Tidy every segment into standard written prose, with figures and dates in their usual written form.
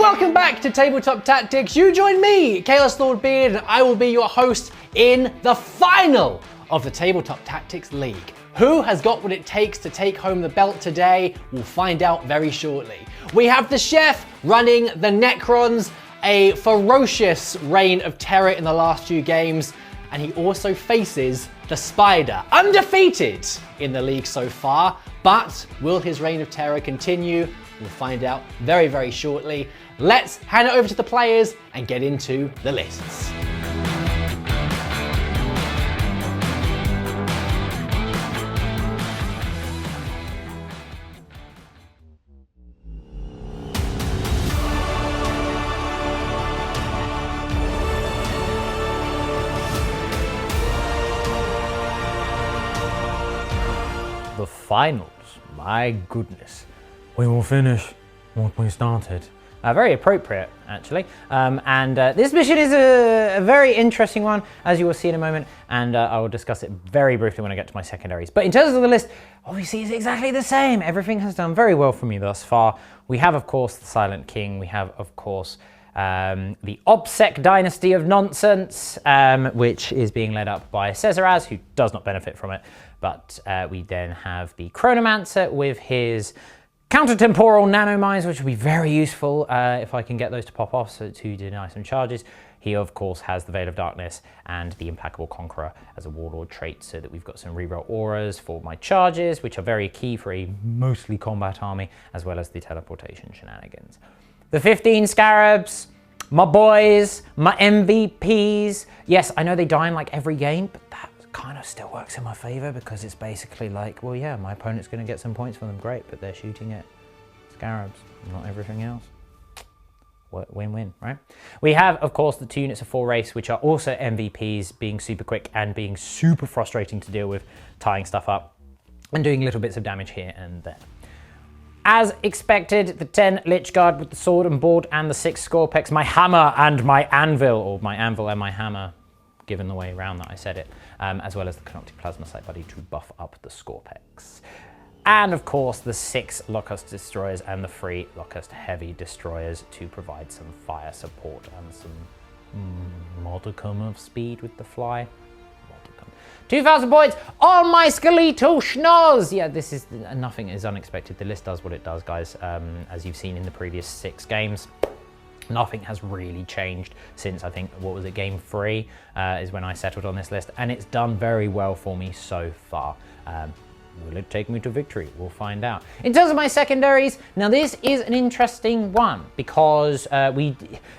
Welcome back to Tabletop Tactics. You join me, Chaos Lord Beard, and I will be your host in the final of the Tabletop Tactics League. Who has got what it takes to take home the belt today? We'll find out very shortly. We have the chef running the Necrons, a ferocious reign of terror in the last few games, and he also faces the Spider, undefeated in the league so far, but will his reign of terror continue? We'll find out very, very shortly. Let's hand it over to the players and get into the lists. The finals, my goodness. We will finish what we started. Very appropriate, actually. This mission is a very interesting one, as you will see in a moment, and I will discuss it very briefly when I get to my secondaries. But in terms of the list, obviously it's exactly the same. Everything has done very well for me thus far. We have, of course, the Silent King. We have, of course, the OBSEC dynasty of nonsense, which is being led up by Caesaraz, who does not benefit from it. But we then have the Chronomancer with his counter-temporal nanomines, which will be very useful if I can get those to pop off, so to deny some charges. He, of course, has the Veil of Darkness and the Implacable Conqueror as a Warlord trait, so that we've got some reroll auras for my charges, which are very key for a mostly combat army, as well as the teleportation shenanigans. The 15 Scarabs, my boys, my MVPs. Yes, I know they die in like every game, but that kind of still works in my favor because it's basically like, well, yeah, my opponent's going to get some points for them, great, but they're shooting at Scarabs, not everything else. Win-win, right? We have, of course, the 2 units of 4 race, which are also MVPs, being super quick and being super frustrating to deal with, tying stuff up and doing little bits of damage here and there. As expected, the 10 Lich Guard with the sword and board and the 6 Scorpex, my hammer and my anvil, or my anvil and my hammer, given the way around that I said it, as well as the Canoptic Plasma Sight Buddy to buff up the Scorpex. And of course the 6 Locust Destroyers and the 3 Locust Heavy Destroyers to provide some fire support and some modicum of speed with the fly. 2,000 points on my skeletal schnoz! Yeah, this is, nothing is unexpected. The list does what it does, guys, as you've seen in the previous 6 games. Nothing has really changed since, I think, what was it, game 3 is when I settled on this list, and it's done very well for me so far. Will it take me to victory? We'll find out. In terms of my secondaries, now this is an interesting one because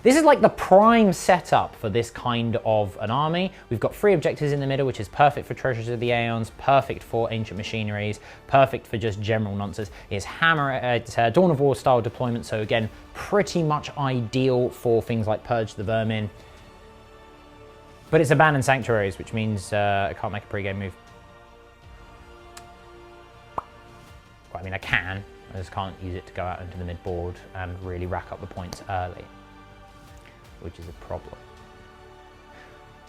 this is like the prime setup for this kind of an army. We've got 3 objectives in the middle, which is perfect for Treasures of the Aeons, perfect for Ancient Machineries, perfect for just general nonsense. It's Dawn of War style deployment, so again, pretty much ideal for things like Purge the Vermin. But it's Abandoned Sanctuaries, which means I can't make a pre-game move. I mean, I can, I just can't use it to go out into the mid-board and really rack up the points early, which is a problem.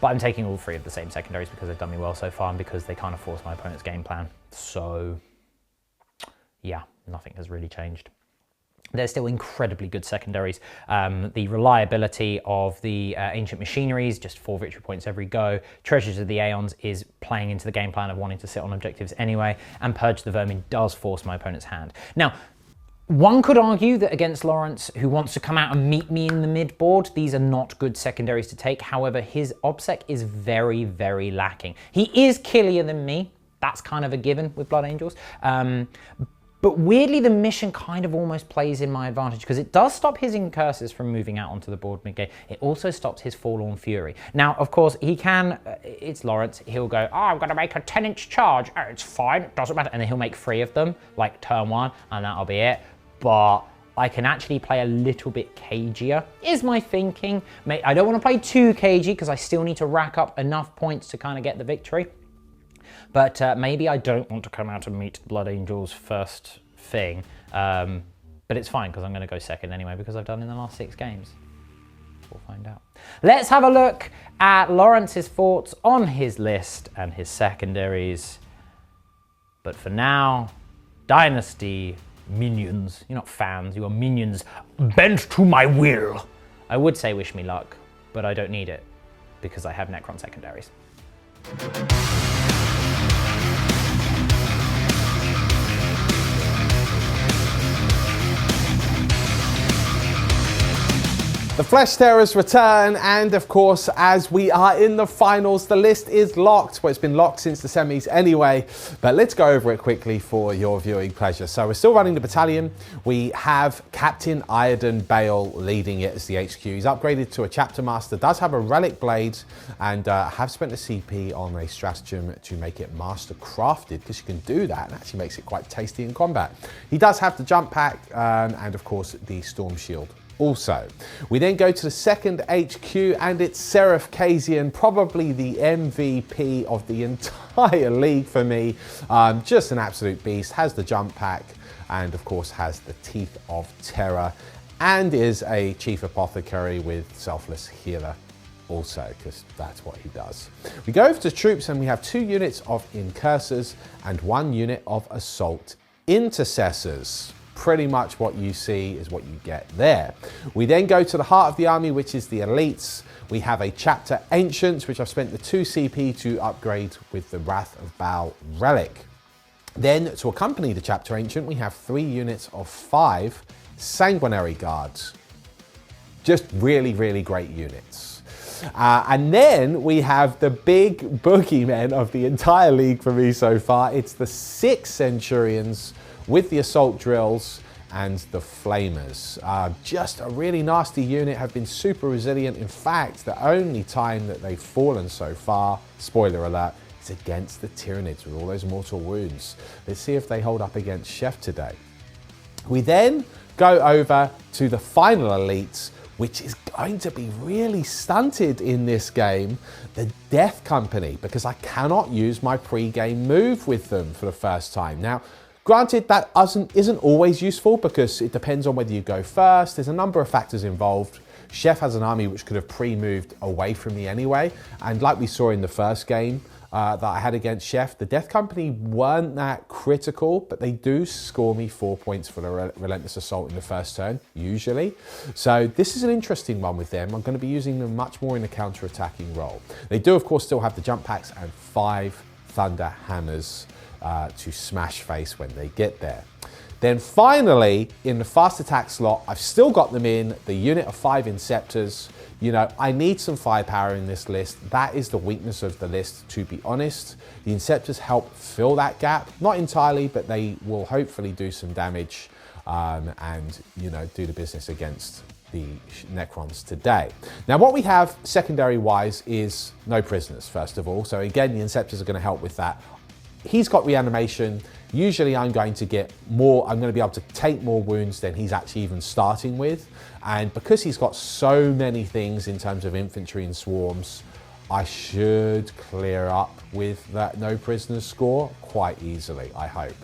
But I'm taking all 3 of the same secondaries because they've done me well so far and because they kind of force my opponent's game plan. So, yeah, nothing has really changed. They're still incredibly good secondaries. The reliability of the Ancient Machineries, just 4 victory points every go. Treasures of the Aeons is playing into the game plan of wanting to sit on objectives anyway. And Purge the Vermin does force my opponent's hand. Now, one could argue that against Lawrence, who wants to come out and meet me in the mid-board, these are not good secondaries to take. However, his OBSEC is very, very lacking. He is killier than me. That's kind of a given with Blood Angels. But weirdly, the mission kind of almost plays in my advantage because it does stop his Incurses from moving out onto the board mid-game. It also stops his Forlorn Fury. Now, of course, he can, it's Lawrence, he'll go, oh, I'm going to make a 10-inch charge. Oh, it's fine, it doesn't matter. And then he'll make 3 of them, like turn 1, and that'll be it. But I can actually play a little bit cagier, is my thinking. I don't want to play too cagey because I still need to rack up enough points to kind of get the victory. But maybe I don't want to come out and meet Blood Angels first thing. But it's fine because I'm going to go second anyway because I've done in the last 6 games. We'll find out. Let's have a look at Lawrence's thoughts on his list and his secondaries. But for now, Dynasty minions. You're not fans, you are minions bent to my will. I would say wish me luck, but I don't need it because I have Necron secondaries. The Flesh Terrors return, and of course, as we are in the finals, the list is locked. Well, it's been locked since the semis anyway, but let's go over it quickly for your viewing pleasure. So we're still running the battalion. We have Captain Iredon Bale leading it as the HQ. He's upgraded to a Chapter Master, does have a Relic Blade, and have spent a CP on a stratagem to make it Master Crafted, because you can do that, and actually makes it quite tasty in combat. He does have the Jump Pack, and of course, the Storm Shield. Also, we then go to the second HQ, and it's Seraph Kazian, probably the MVP of the entire league for me. Just an absolute beast, has the Jump Pack, and of course has the Teeth of Terra, and is a Chief Apothecary with Selfless Healer also, because that's what he does. We go over to troops, and we have 2 units of Incursors and 1 unit of Assault Intercessors. Pretty much what you see is what you get there. We then go to the heart of the army, which is the elites. We have a Chapter Ancients, which I've spent the 2 CP to upgrade with the Wrath of Baal Relic. Then to accompany the Chapter Ancient, we have 3 units of 5 Sanguinary Guards. Just really, really great units. And then we have the big boogeymen of the entire league for me so far. It's the 6 Centurions with the Assault Drills and the Flamers. Just a really nasty unit, have been super resilient. In fact, the only time that they've fallen so far, spoiler alert, is against the Tyranids with all those mortal wounds. Let's see if they hold up against Chef today. We then go over to the final elites, which is going to be really stunted in this game, the Death Company, because I cannot use my pre-game move with them for the first time. Now, granted, that isn't always useful because it depends on whether you go first. There's a number of factors involved. Chef has an army which could have pre-moved away from me anyway. And like we saw in the first game that I had against Chef, the Death Company weren't that critical, but they do score me 4 points for the Relentless Assault in the first turn, usually. So this is an interesting one with them. I'm going to be using them much more in a counter-attacking role. They do, of course, still have the Jump Packs and 5 Thunder Hammers to smash face when they get there. Then finally, in the fast attack slot, I've still got them in the unit of 5 Inceptors. You know, I need some firepower in this list. That is the weakness of the list, to be honest. The Inceptors help fill that gap. Not entirely, but they will hopefully do some damage and, you know, do the business against the Necrons today. Now, what we have secondary-wise is no prisoners, first of all. So again, the Inceptors are going to help with that. He's got reanimation. Usually I'm going to get more, I'm going to be able to take more wounds than he's actually even starting with. And because he's got so many things in terms of infantry and swarms, I should clear up with that no prisoners score quite easily, I hope.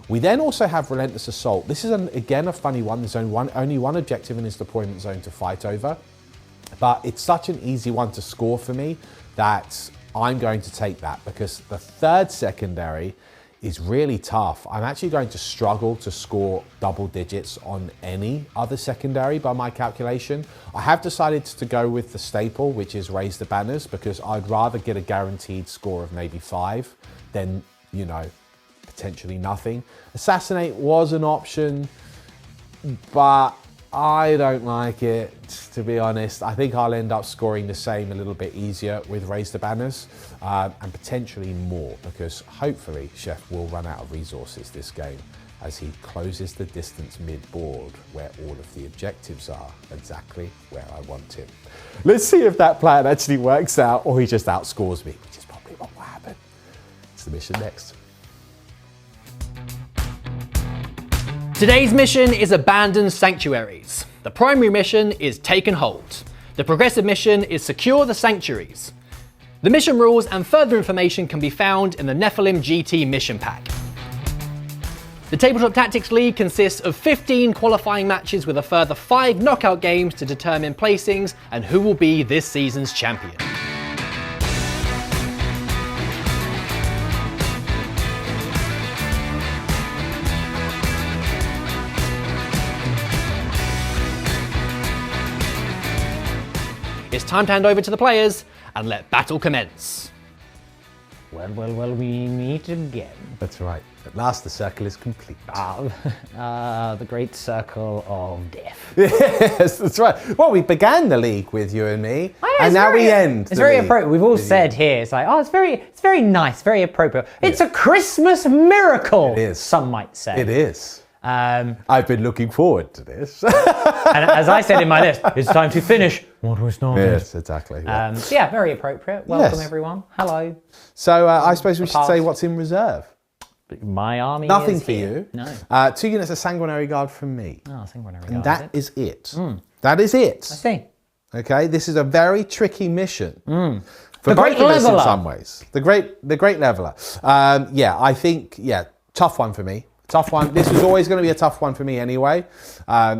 We then also have Relentless Assault. This is, again, a funny one. There's only one objective in his deployment zone to fight over. But it's such an easy one to score for me that I'm going to take that because the 3rd secondary is really tough. I'm actually going to struggle to score double digits on any other secondary by my calculation. I have decided to go with the staple, which is Raise the Banners, because I'd rather get a guaranteed score of maybe 5 than, you know, potentially nothing. Assassinate was an option, but I don't like it, to be honest. I think I'll end up scoring the same, a little bit easier with Raise the Banners, and potentially more, because hopefully Chef will run out of resources this game as he closes the distance mid-board where all of the objectives are, exactly where I want him. Let's see if that plan actually works out or he just outscores me, which is probably what will happen. It's the mission next. Today's mission is Abandon Sanctuaries. The primary mission is Take and Hold. The progressive mission is Secure the Sanctuaries. The mission rules and further information can be found in the Nephilim GT mission pack. The Tabletop Tactics League consists of 15 qualifying matches with a further 5 knockout games to determine placings and who will be this season's champion. it's time to hand over to the players and let battle commence. Well, we meet again. That's right. At last, the circle is complete. The great circle of death. Yes, that's right. Well, we began the league with you and me, and now we end. It's very appropriate. We've all said here, it's like, oh, it's very nice, very appropriate. It's a Christmas miracle. It is. Some might say. It is. I've been looking forward to this. And as I said in my list, it's time to finish what we started. Yes, exactly. Yeah. Yeah, very appropriate. Welcome, Yes. everyone. Hello. So I suppose we should past. say what's in reserve. My army Nothing is for here. you. No. 2 units of Sanguinary Guard from me. Oh, Sanguinary And Guard, that is it. That is it. I see. Okay, this is a very tricky mission. For The both great of us in leveler. some ways. The great leveler. I think, tough one for me. Tough one. This was always going to be a tough one for me anyway,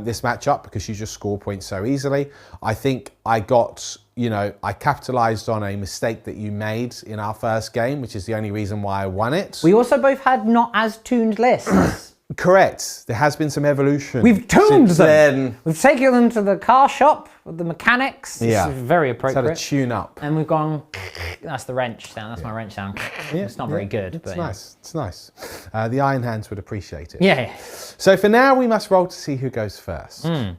this matchup, because you just score points so easily. I think I got, I capitalized on a mistake that you made in our first game, which is the only reason why I won it. We also both had not as tuned lists. Correct. There has been some evolution. We've tuned since them. Then. We've taken them to the car shop with the mechanics. This Yeah. is very It's had appropriate. a tune up. And we've gone, that's the wrench sound, that's my wrench sound. It's not very good, It's but nice. It's nice. The Iron Hands would appreciate it. yeah. So for now, we must roll to see who goes first. I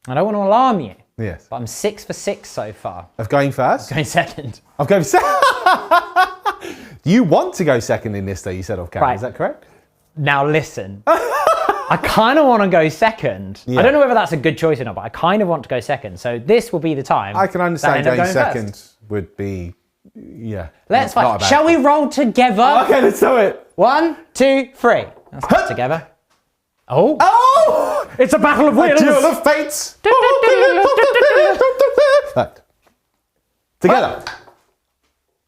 don't want to alarm you, Yes. but I'm 6 for 6 so far. Of going first? Going second. Of going second. You want to go second in this, though, you said off camera. Right. Is that correct? Now listen. I kind of want to go second. Yeah. I don't know whether that's a good choice or not, but I kind of want to go second. So this will be the time. I can that I understand end up going second first. would be, yeah. Let's not a fight. bad Shall we thing. roll together? Okay, let's do it. 1, 2, 3. Let's go together. Oh! Oh! It's a battle of A wills! duel of fates. Right. Together.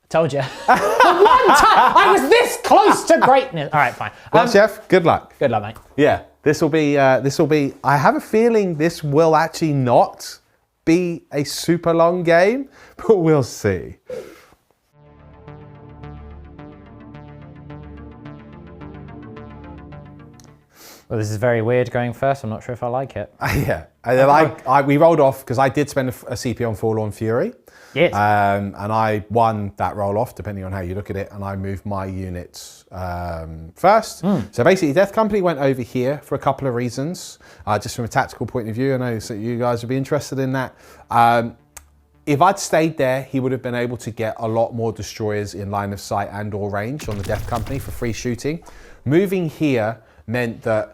Told you. One time! I was this close to greatness. All right, fine. Well, Chef, good luck. Good luck, mate. Yeah, this will be, I have a feeling this will actually not be a super long game, but we'll see. Well, this is very weird going first. I'm not sure if I like it. Yeah, and then we rolled off because I did spend a CP on Forlorn Fury. Yes. And I won that roll off, depending on how you look at it, and I moved my units first. So basically, Death Company went over here for a couple of reasons, just from a tactical point of view. I know that you guys would be interested in that. If I'd stayed there, he would have been able to get a lot more destroyers in line of sight and or range on the Death Company for free shooting. Moving here meant that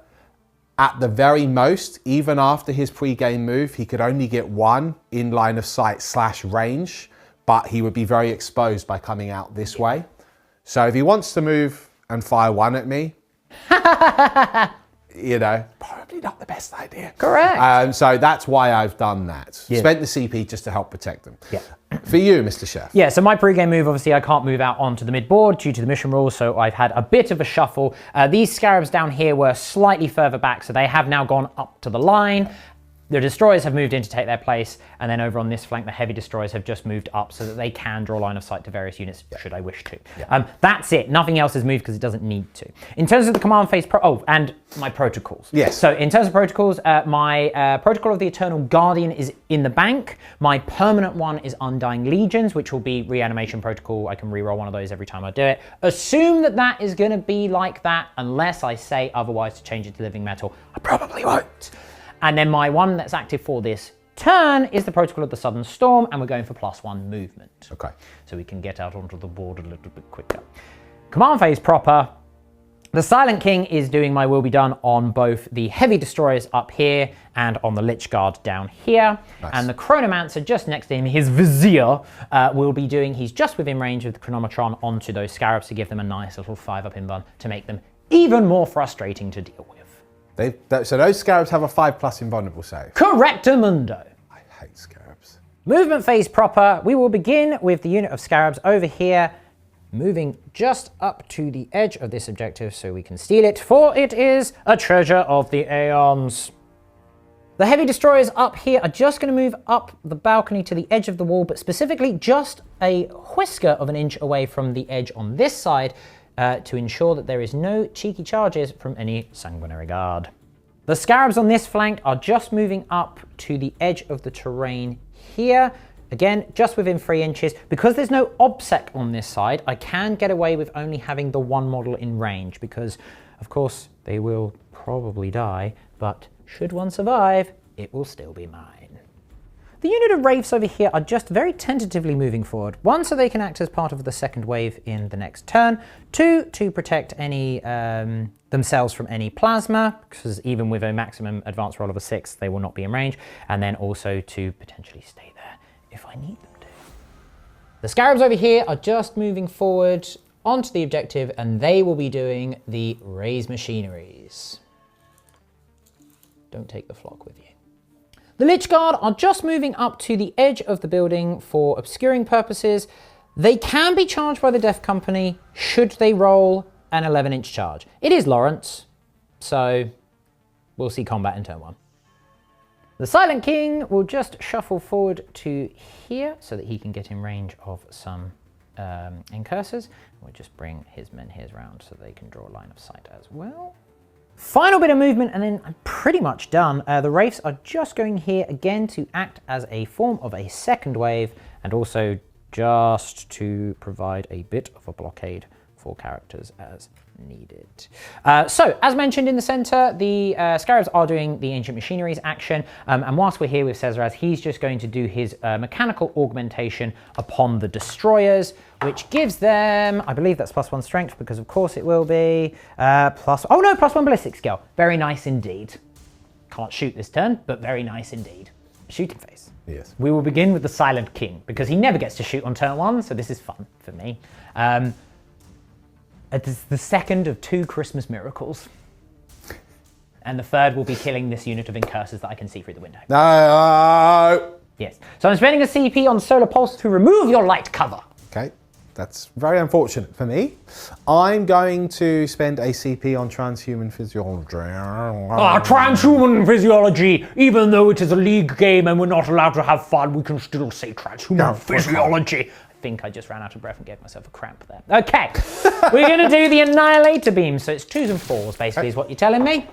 at the very most, even after his pre-game move, he could only get one in line of sight / range, but he would be very exposed by coming out this way. So if he wants to move and fire one at me, probably not the best idea. Correct. So that's why I've done that. Yeah. Spent the CP just to help protect them. Yeah. For you, Mr. Chef. Yeah, so my pre-game move, obviously I can't move out onto the mid-board due to the mission rules, so I've had a bit of a shuffle. These scarabs down here were slightly further back, so they have now gone up to the line. The destroyers have moved in to take their place, and then over on this flank, the heavy destroyers have just moved up so that they can draw line of sight to various units, should I wish to. That's it. Nothing else has moved because it doesn't need to. In terms of the command phase, and my protocols. Yes. So in terms of protocols, my protocol of the Eternal Guardian is in the bank. My permanent one is Undying Legions, which will be reanimation protocol. I can reroll one of those every time I do it. Assume that that is going to be like that, unless I say otherwise to change it to living metal. I probably won't. And then my one that's active for this turn is the Protocol of the Southern Storm, and we're going for +1 movement. Okay. So we can get out onto the board a little bit quicker. Command phase proper. The Silent King is doing my will be done on both the heavy destroyers up here and on the Lich Guard down here. Nice. And the Chronomancer just next to him, his Vizier, will be doing, he's just within range of the Chronometron onto those Scarabs to give them a nice little 5-up invuln to make them even more frustrating to deal with. So those scarabs have a 5+ invulnerable save. Correctamundo. I hate scarabs. Movement phase proper. We will begin with the unit of Scarabs over here, moving just up to the edge of this objective so we can steal it, for it is a treasure of the Aeons. The heavy destroyers up here are just going to move up the balcony to the edge of the wall, but specifically just a whisker of an inch away from the edge on this side, to ensure that there is no cheeky charges from any Sanguinary Guard. The Scarabs on this flank are just moving up to the edge of the terrain here, Again, just within 3 inches. Because there's no obsec on this side, I can get away with only having the one model in range because, of course, they will probably die, but should one survive, it will still be mine. The unit of Wraiths over here are just very tentatively moving forward. 1, so they can act as part of the second wave in the next turn. 2, to protect any themselves from any plasma, because even with a maximum advance roll of a 6, they will not be in range. And then also to potentially stay there if I need them to. The Scarabs over here are just moving forward onto the objective, and they will be doing the raise machineries. Don't take the flock with you. The Lich Guard are just moving up to the edge of the building for obscuring purposes. They can be charged by the Death Company should they roll an 11-inch charge. It is Lawrence, so we'll see combat in turn 1. The Silent King will just shuffle forward to here so that he can get in range of some incursors. We'll just bring his men here around so they can draw a line of sight as well. Final bit of movement and then I'm pretty much done. The Wraiths are just going here again to act as a form of a second wave and also just to provide a bit of a blockade for characters as needed. So, as mentioned in the center, the Scarabs are doing the Ancient Machineries action, and whilst we're here with Cesaraz, he's just going to do his mechanical augmentation upon the Destroyers, which gives them, I believe that's +1 strength, because of course it will be, +1 ballistic skill. Very nice indeed. Can't shoot this turn, but very nice indeed. Shooting phase. Yes. We will begin with the Silent King, because he never gets to shoot on turn 1, so this is fun for me. It's the second of 2 Christmas miracles. And the third will be killing this unit of incursors that I can see through the window. No! Yes. So I'm spending a CP on Solar Pulse to remove your light cover. Okay, that's very unfortunate for me. I'm going to spend a CP on Transhuman Physiology. Transhuman Physiology! Even though it is a league game and we're not allowed to have fun, we can still say Transhuman Physiology. I think I just ran out of breath and gave myself a cramp there. Okay, we're going to do the Annihilator Beam. So it's 2s and 4s, basically, is what you're telling me.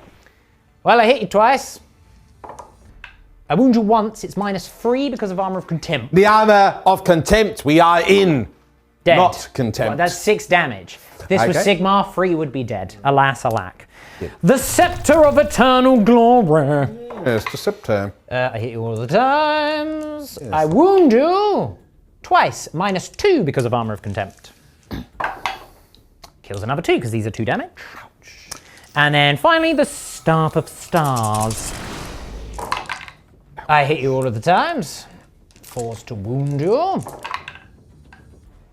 Well, I hit you twice. I wound you once. It's -3 because of Armor of Contempt. The Armor of Contempt. We are in. Dead. Not Contempt. Well, that's 6 damage. If this was Sigmar, 3 would be dead. Alas, alack. Yeah. The Scepter of Eternal Glory. Yes, the Scepter. I hit you all the times. Yes. I wound you twice. -2 because of Armor of Contempt. Kills another 2 because these are 2 damage. Ouch. And then finally, the Staff of Stars. I hit you all of the times. Forced to wound you.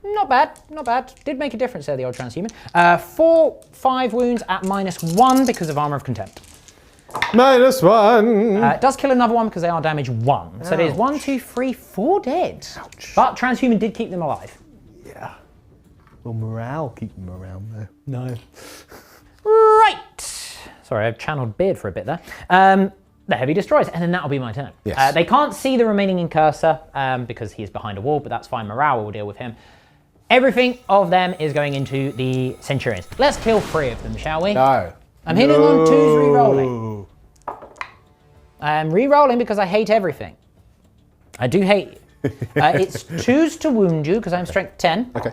Not bad, not bad. Did make a difference there, the old transhuman. 5 wounds at -1 because of Armor of Contempt. -1. It does kill another one because they are damage 1. So there's 1, 2, 3, 4 dead. Ouch. But transhuman did keep them alive. Yeah. Well, morale keep them around though. No. Right. Sorry, I've channeled Beard for a bit there. The Heavy Destroyers, and then that'll be my turn. Yes. They can't see the remaining Incursor because he is behind a wall, but that's fine. Morale will deal with him. Everything of them is going into the Centurions. Let's kill 3 of them, shall we? No. I'm hitting on 2s re-rolling. I'm re-rolling because I hate everything. I do hate you. It's 2s to wound you because I'm strength 10. Okay.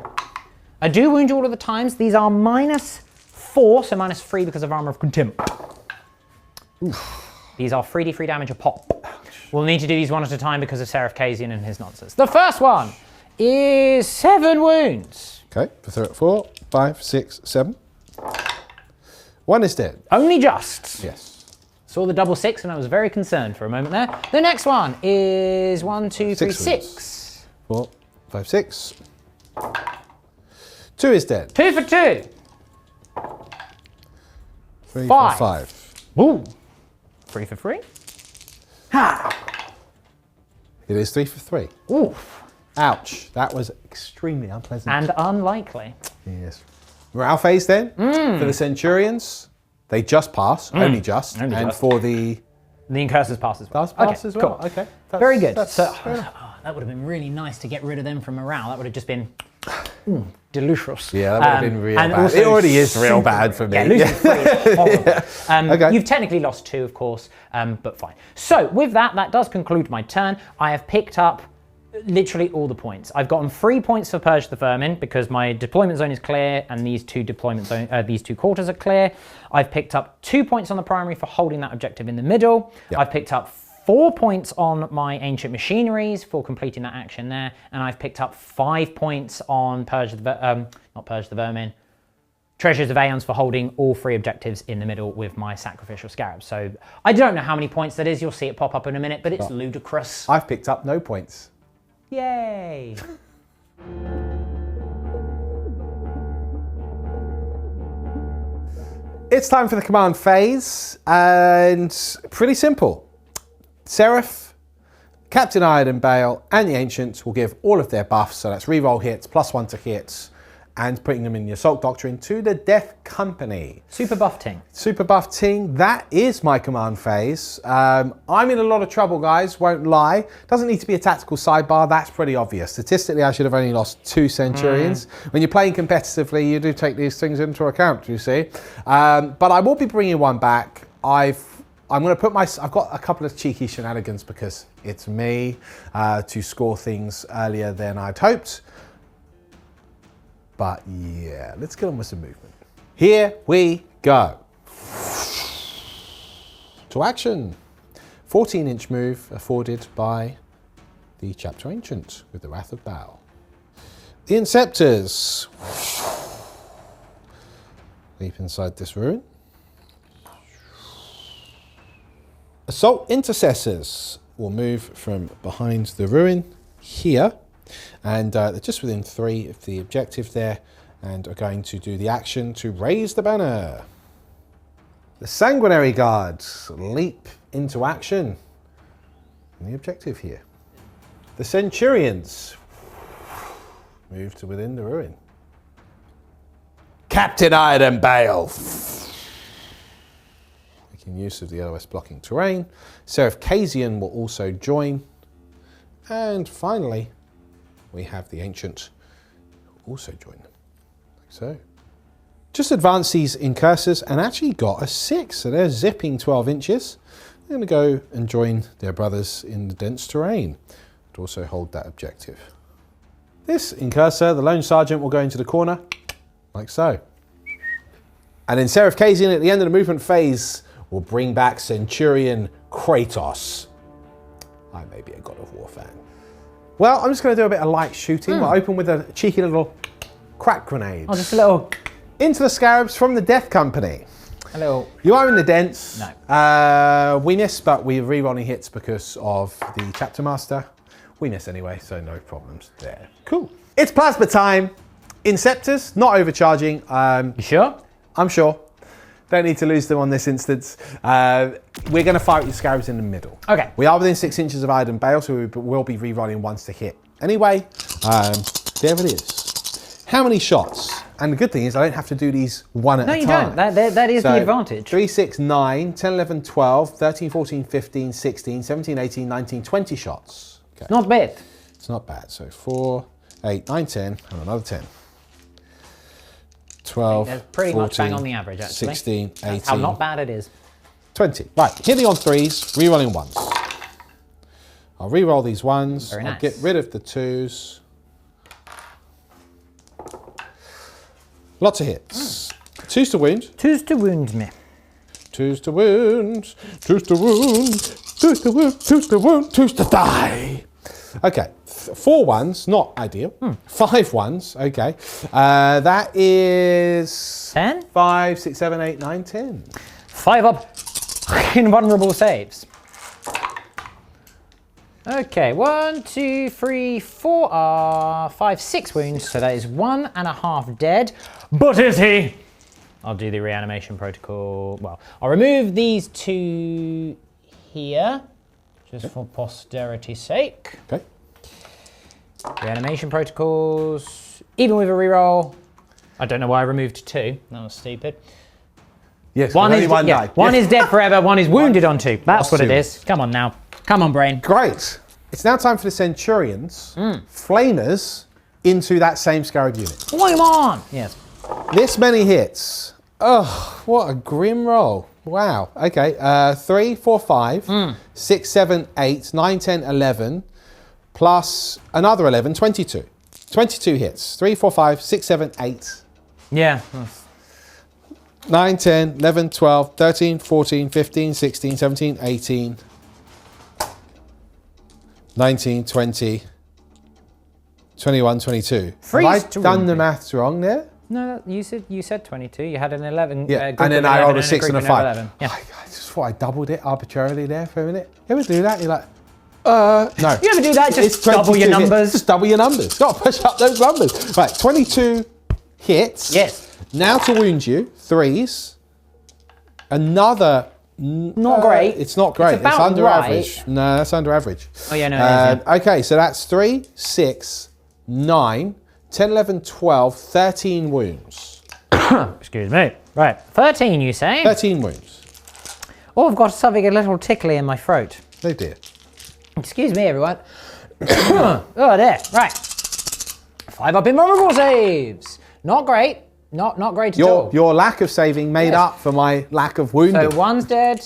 I do wound you all of the times. These are -4, so -3 because of Armor of Contempt. Oof. These are 3d3 damage a pop. Ouch. We'll need to do these one at a time because of Seraph Kazian and his nonsense. The first one is 7 wounds. Okay, 4, 5, 6, 7. 1 is dead. Only just. Yes. Saw the double 6 and I was very concerned for a moment there. The next one is 1, 2, 3, 6. 4, 5, 6. 2 is dead. 2 for 2. 3 5. for 5. Ooh. 3 for 3. Ha! It is 3 for 3. Oof. Ouch. That was extremely unpleasant. And unlikely. Yes. Morale phase then for the Centurions. They just pass, only just. Only and just. for the Incursors pass as well. does pass as well. Cool. Okay. Very good. That's So fair enough. that would have been really nice to get rid of them from morale. That would have just been delicious. Yeah, that would have been real and bad. also It already is real super bad for me. Yeah, losing 3 is horrible. Okay. You've technically lost 2, of course, but fine. So with that, that does conclude my turn. I have picked up literally all the points. I've gotten 3 points for Purge the Vermin because my deployment zone is clear and these two these two quarters are clear. I've picked up 2 points on the primary for holding that objective in the middle. Yep. I've picked up 4 points on my ancient machineries for completing that action there, and I've picked up 5 points on not Purge the Vermin, Treasures of Aeons for holding all 3 objectives in the middle with my sacrificial scarabs. So I don't know how many points that is. You'll see it pop up in a minute, but it's ludicrous. I've picked up no points. Yay! It's time for the command phase, and pretty simple. Seraph, Captain Iron Bale, and the Ancients will give all of their buffs, so that's reroll hits, +1 to hits, and putting them in the Assault Doctrine to the Death Company. Super buff ting. Super buff ting, that is my command phase. I'm in a lot of trouble, guys, won't lie. Doesn't need to be a tactical sidebar, that's pretty obvious. Statistically, I should have only lost 2 Centurions. When you're playing competitively, you do take these things into account, you see. But I will be bringing one back. I've got a couple of cheeky shenanigans because it's me to score things earlier than I'd hoped. But yeah, let's get on with some movement. Here we go. To action. 14-inch move afforded by the Chapter Ancient with the Wrath of Baal. The Inceptors. Leap inside this ruin. Assault Intercessors will move from behind the ruin here, and they're just within 3 of the objective there, and are going to do the action to raise the banner. The Sanguinary Guards leap into action on the objective here. The Centurions move to within the ruin. Captain Iron Bale, making use of the LOS blocking terrain. Seraph Kazian will also join. And finally, we have the Ancient also join them, like so. Just advanced these incursors and actually got a 6, so they're zipping 12 inches. They're going to go and join their brothers in the dense terrain to also hold that objective. This incursor, the Lone Sergeant, will go into the corner, like so. And then Seraph Kazian at the end of the movement phase will bring back Centurion Kratos. I may be a God of War fan. Well, I'm just going to do a bit of light shooting. We'll open with a cheeky little crack grenade. Oh, just a little... Into the Scarabs from the Death Company. A little... You are in the dents. No. We miss, but we're re-rolling hits because of the Chapter Master. We miss anyway, so no problems there. Cool. It's plasma time. Inceptors, not overcharging. You sure? I'm sure. Don't need to lose them on this instance. We're going to fire at your Scarabs in the middle. Okay. We are within 6 inches of Iron Bale, so we will be re-rolling ones to hit. Anyway, there it is. How many shots? And the good thing is I don't have to do these one at a time. No, you don't. That is the advantage. 3, 6, 9, 10, 11, 12, 13, 14, 15, 16, 17, 18, 19, 20 shots. Okay. Not bad. It's not bad. So 4, 8, 9, 10, and another 10. 12, That's pretty 14, much bang on the average, actually. 16, 18. That's how not bad it is. 20. Right, hitting on 3s, re-rolling 1s. I'll re-roll these 1s. Very I'll nice. get rid of the 2s. Lots of hits. 2s to wound. 2's to wound me. 2s to wound. 2s to wound. 2s to wound. 2s to wound. 2s to die. Okay, 4 1s, not ideal. 5 1s, okay. That is 10? 5, 6, 7, 8, 9, 10. 5 up. Invulnerable saves. Okay, 1, 2, 3, 4, 5, 6 wounds. So that is 1.5 dead. But is he? I'll do the reanimation protocol. Well, I'll remove these 2 here, just for posterity's sake. Okay. Reanimation protocols, even with a reroll. I don't know why I removed 2. That was stupid. Yes, One only is one died. one is dead forever. One is wounded on 2. That's Lost what it 2. is. Come on now. Come on, brain. Great. It's now time for the Centurions, Flamers, into that same Scarab unit. Flame on. Yes. This many hits. Oh, what a grim roll. Wow. Okay. 3, 4, 5, 6, 7, 8, 9, 10, 11. plus another 11, 22. 22 hits. 3, 4, 5, 6, 7, 8. Yeah. 9, 10, 11, 12, 13, 14, 15, 16, 17, 18, 19, 20, 21, 22. Freeze Have I to done wound the me. maths wrong there? No, you said 22. You had an 11. Yeah, group and then of I 11 rolled a 6 group and a of 5. 11. Yeah. I just thought I doubled it arbitrarily there for a minute. You ever do that? You're like, no. You ever do that? It's Just double 22 your hits. numbers. Just double your numbers. Got to push up those numbers. Right, 22 hits. Yes. Now to wound you, 3s. Another. Not great. It's not great. It's about under right. average. No, that's under average. Oh, yeah, no, it is, Okay, so that's 3, 6, 9, 10, 11, 12, 13 wounds. Excuse me. Right. 13, you say? 13 wounds. Oh, I've got something a little tickly in my throat. Oh dear. Excuse me, everyone. Oh, there. Right. 5 up invulnerable saves. Not great. Not great at all. Your lack of saving made up for my lack of wounding. So 1's dead,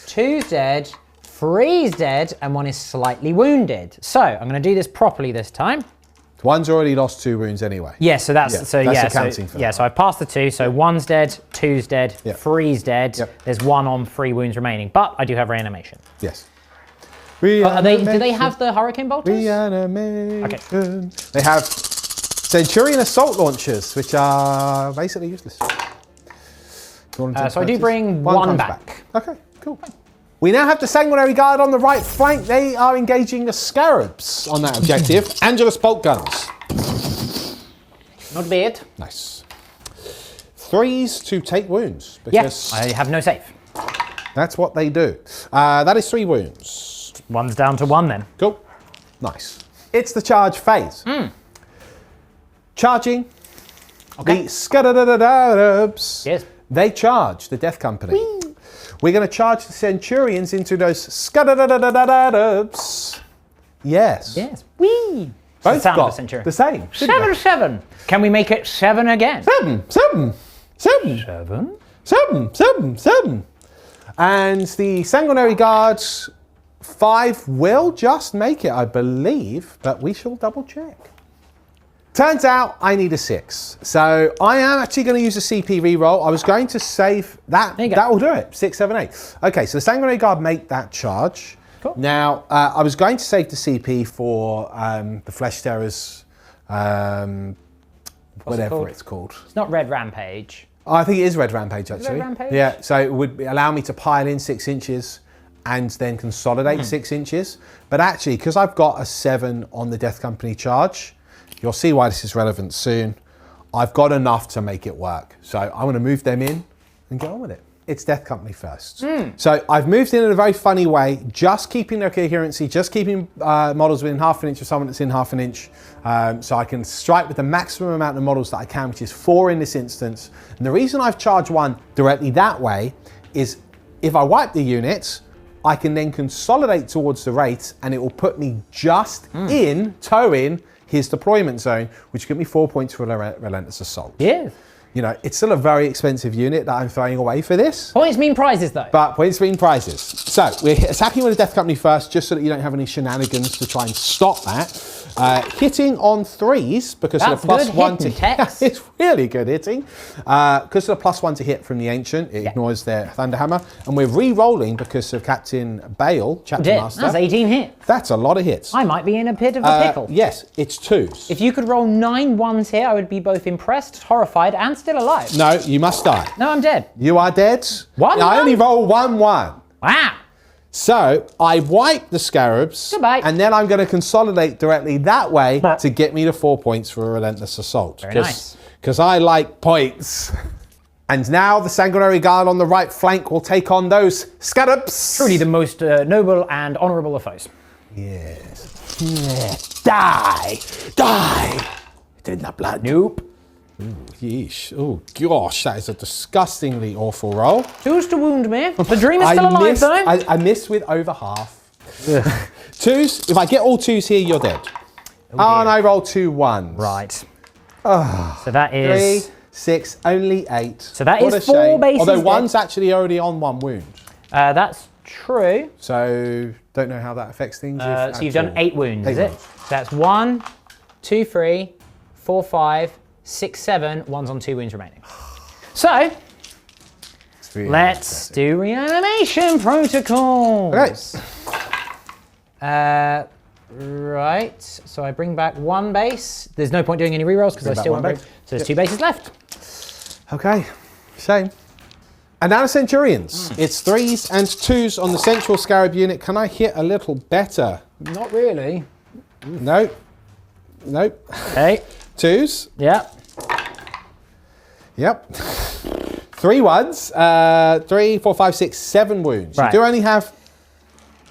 2's dead, 3's dead, and 1 is slightly wounded. So I'm going to do this properly this time. 1's already lost 2 wounds anyway. Yeah, so that's accounting for that. So I've passed the 2. So 1's dead, 2's dead, Yep. 3's dead. Yep. There's 1 on 3 wounds remaining, but I do have reanimation. Yes. Do they have the hurricane bolters? Reanimation. Okay. They have Centurion assault launchers, which are basically useless. So I do bring 1 comes back. Okay, cool. We now have the Sanguinary Guard on the right flank. They are engaging the Scarabs on that objective. Angelus bolt guns. Not bad. Nice. 3s to take wounds. Yes, I have no save. That's what they do. That is 3 wounds. 1's down to 1 then. Cool. Nice. It's the charge phase. Charging. Okay. The Scarabs. Yes. They charge the Death Company. Whee! We're going to charge the Centurions into those Scarabs. Yes. Yes. Whee! Both the sound got of a centurion. the same. 7, 7. Can we make it 7 again? 7, 7, 7, 7. 7, 7, 7. And the Sanguinary Guards 5 will just make it, I believe, but we shall double check. Turns out I need a 6. So I am actually going to use a CP reroll. I was going to save that. There you go. That will do it. 6, 7, 8. Okay, so the Sanguinary Guard make that charge. Cool. Now, I was going to save the CP for the Flesh Terrors, whatever it's called. It's not Red Rampage. Oh, I think it is Red Rampage, actually. Red Rampage? Yeah, so it would allow me to pile in 6 inches and then consolidate 6 inches. But actually, because I've got a 7 on the Death Company charge, you'll see why this is relevant soon. I've got enough to make it work. So I want to move them in and get on with it. It's Death Company first. So I've moved in a very funny way, just keeping their coherency, just keeping models within half an inch of someone that's in half an inch. So I can strike with the maximum amount of models that I can, which is 4 in this instance. And the reason I've charged 1 directly that way is if I wipe the units, I can then consolidate towards the rate and it will put me just toe in his deployment zone, which give me 4 points for Relentless Assault. Yeah. You know, it's still a very expensive unit that I'm throwing away for this. Points mean prizes, though. But points mean prizes. So we're attacking with the Death Company first, just so that you don't have any shenanigans to try and stop that. Hitting on 3s because That's of the plus good 1 to hitting, Tex. It's really good hitting. Because of the plus 1 to hit from the Ancient, it ignores their Thunderhammer. And we're re-rolling because of Captain Bale, Chapter Master. That's 18 hits. That's a lot of hits. I might be in a bit of a pickle. Yes, it's 2s. If you could roll 9 1s here, I would be both impressed, horrified, and still alive. No, you must die. No, I'm dead. You are dead. I only roll 1-1. Wow. So I wipe the Scarabs, Goodbye. and then I'm going to consolidate directly that way to get me to 4 points for a Relentless Assault. Very nice. Because I like points. And now the Sanguinary Guard on the right flank will take on those Scarabs. Truly the most noble and honourable of foes. Yes. Yeah. Die. Die. It's in the blood. Nope. Ooh, yeesh. Oh, gosh, that is a disgustingly awful roll. 2s to wound me. The dream is still alive, though. I missed with over half. 2s, if I get all 2s here, you're dead. Oh, and I roll 2 1s. Right. So that is 3, 6, only 8. So that What is a 4 shame. bases Although dead. 1's actually already on 1 wound. That's True. So, don't know how that affects things. So you've done 8 wounds, is it? So that's 1, 2, 3, 4, 5, 6, 7. One's on 2 wounds remaining. So, let's do reanimation protocols. Okay. Right, so I bring back 1 base. There's no point doing any rerolls because I still want base. So there's 2 bases left. Okay, shame. And now the Centurions. It's 3s and 2s on the central Scarab unit. Can I hit a little better? Not really. Nope. Nope. Okay. 2s. Yep. Yep. 3 ones. 3, 4, 5, 6, 7 wounds. Right. You do only have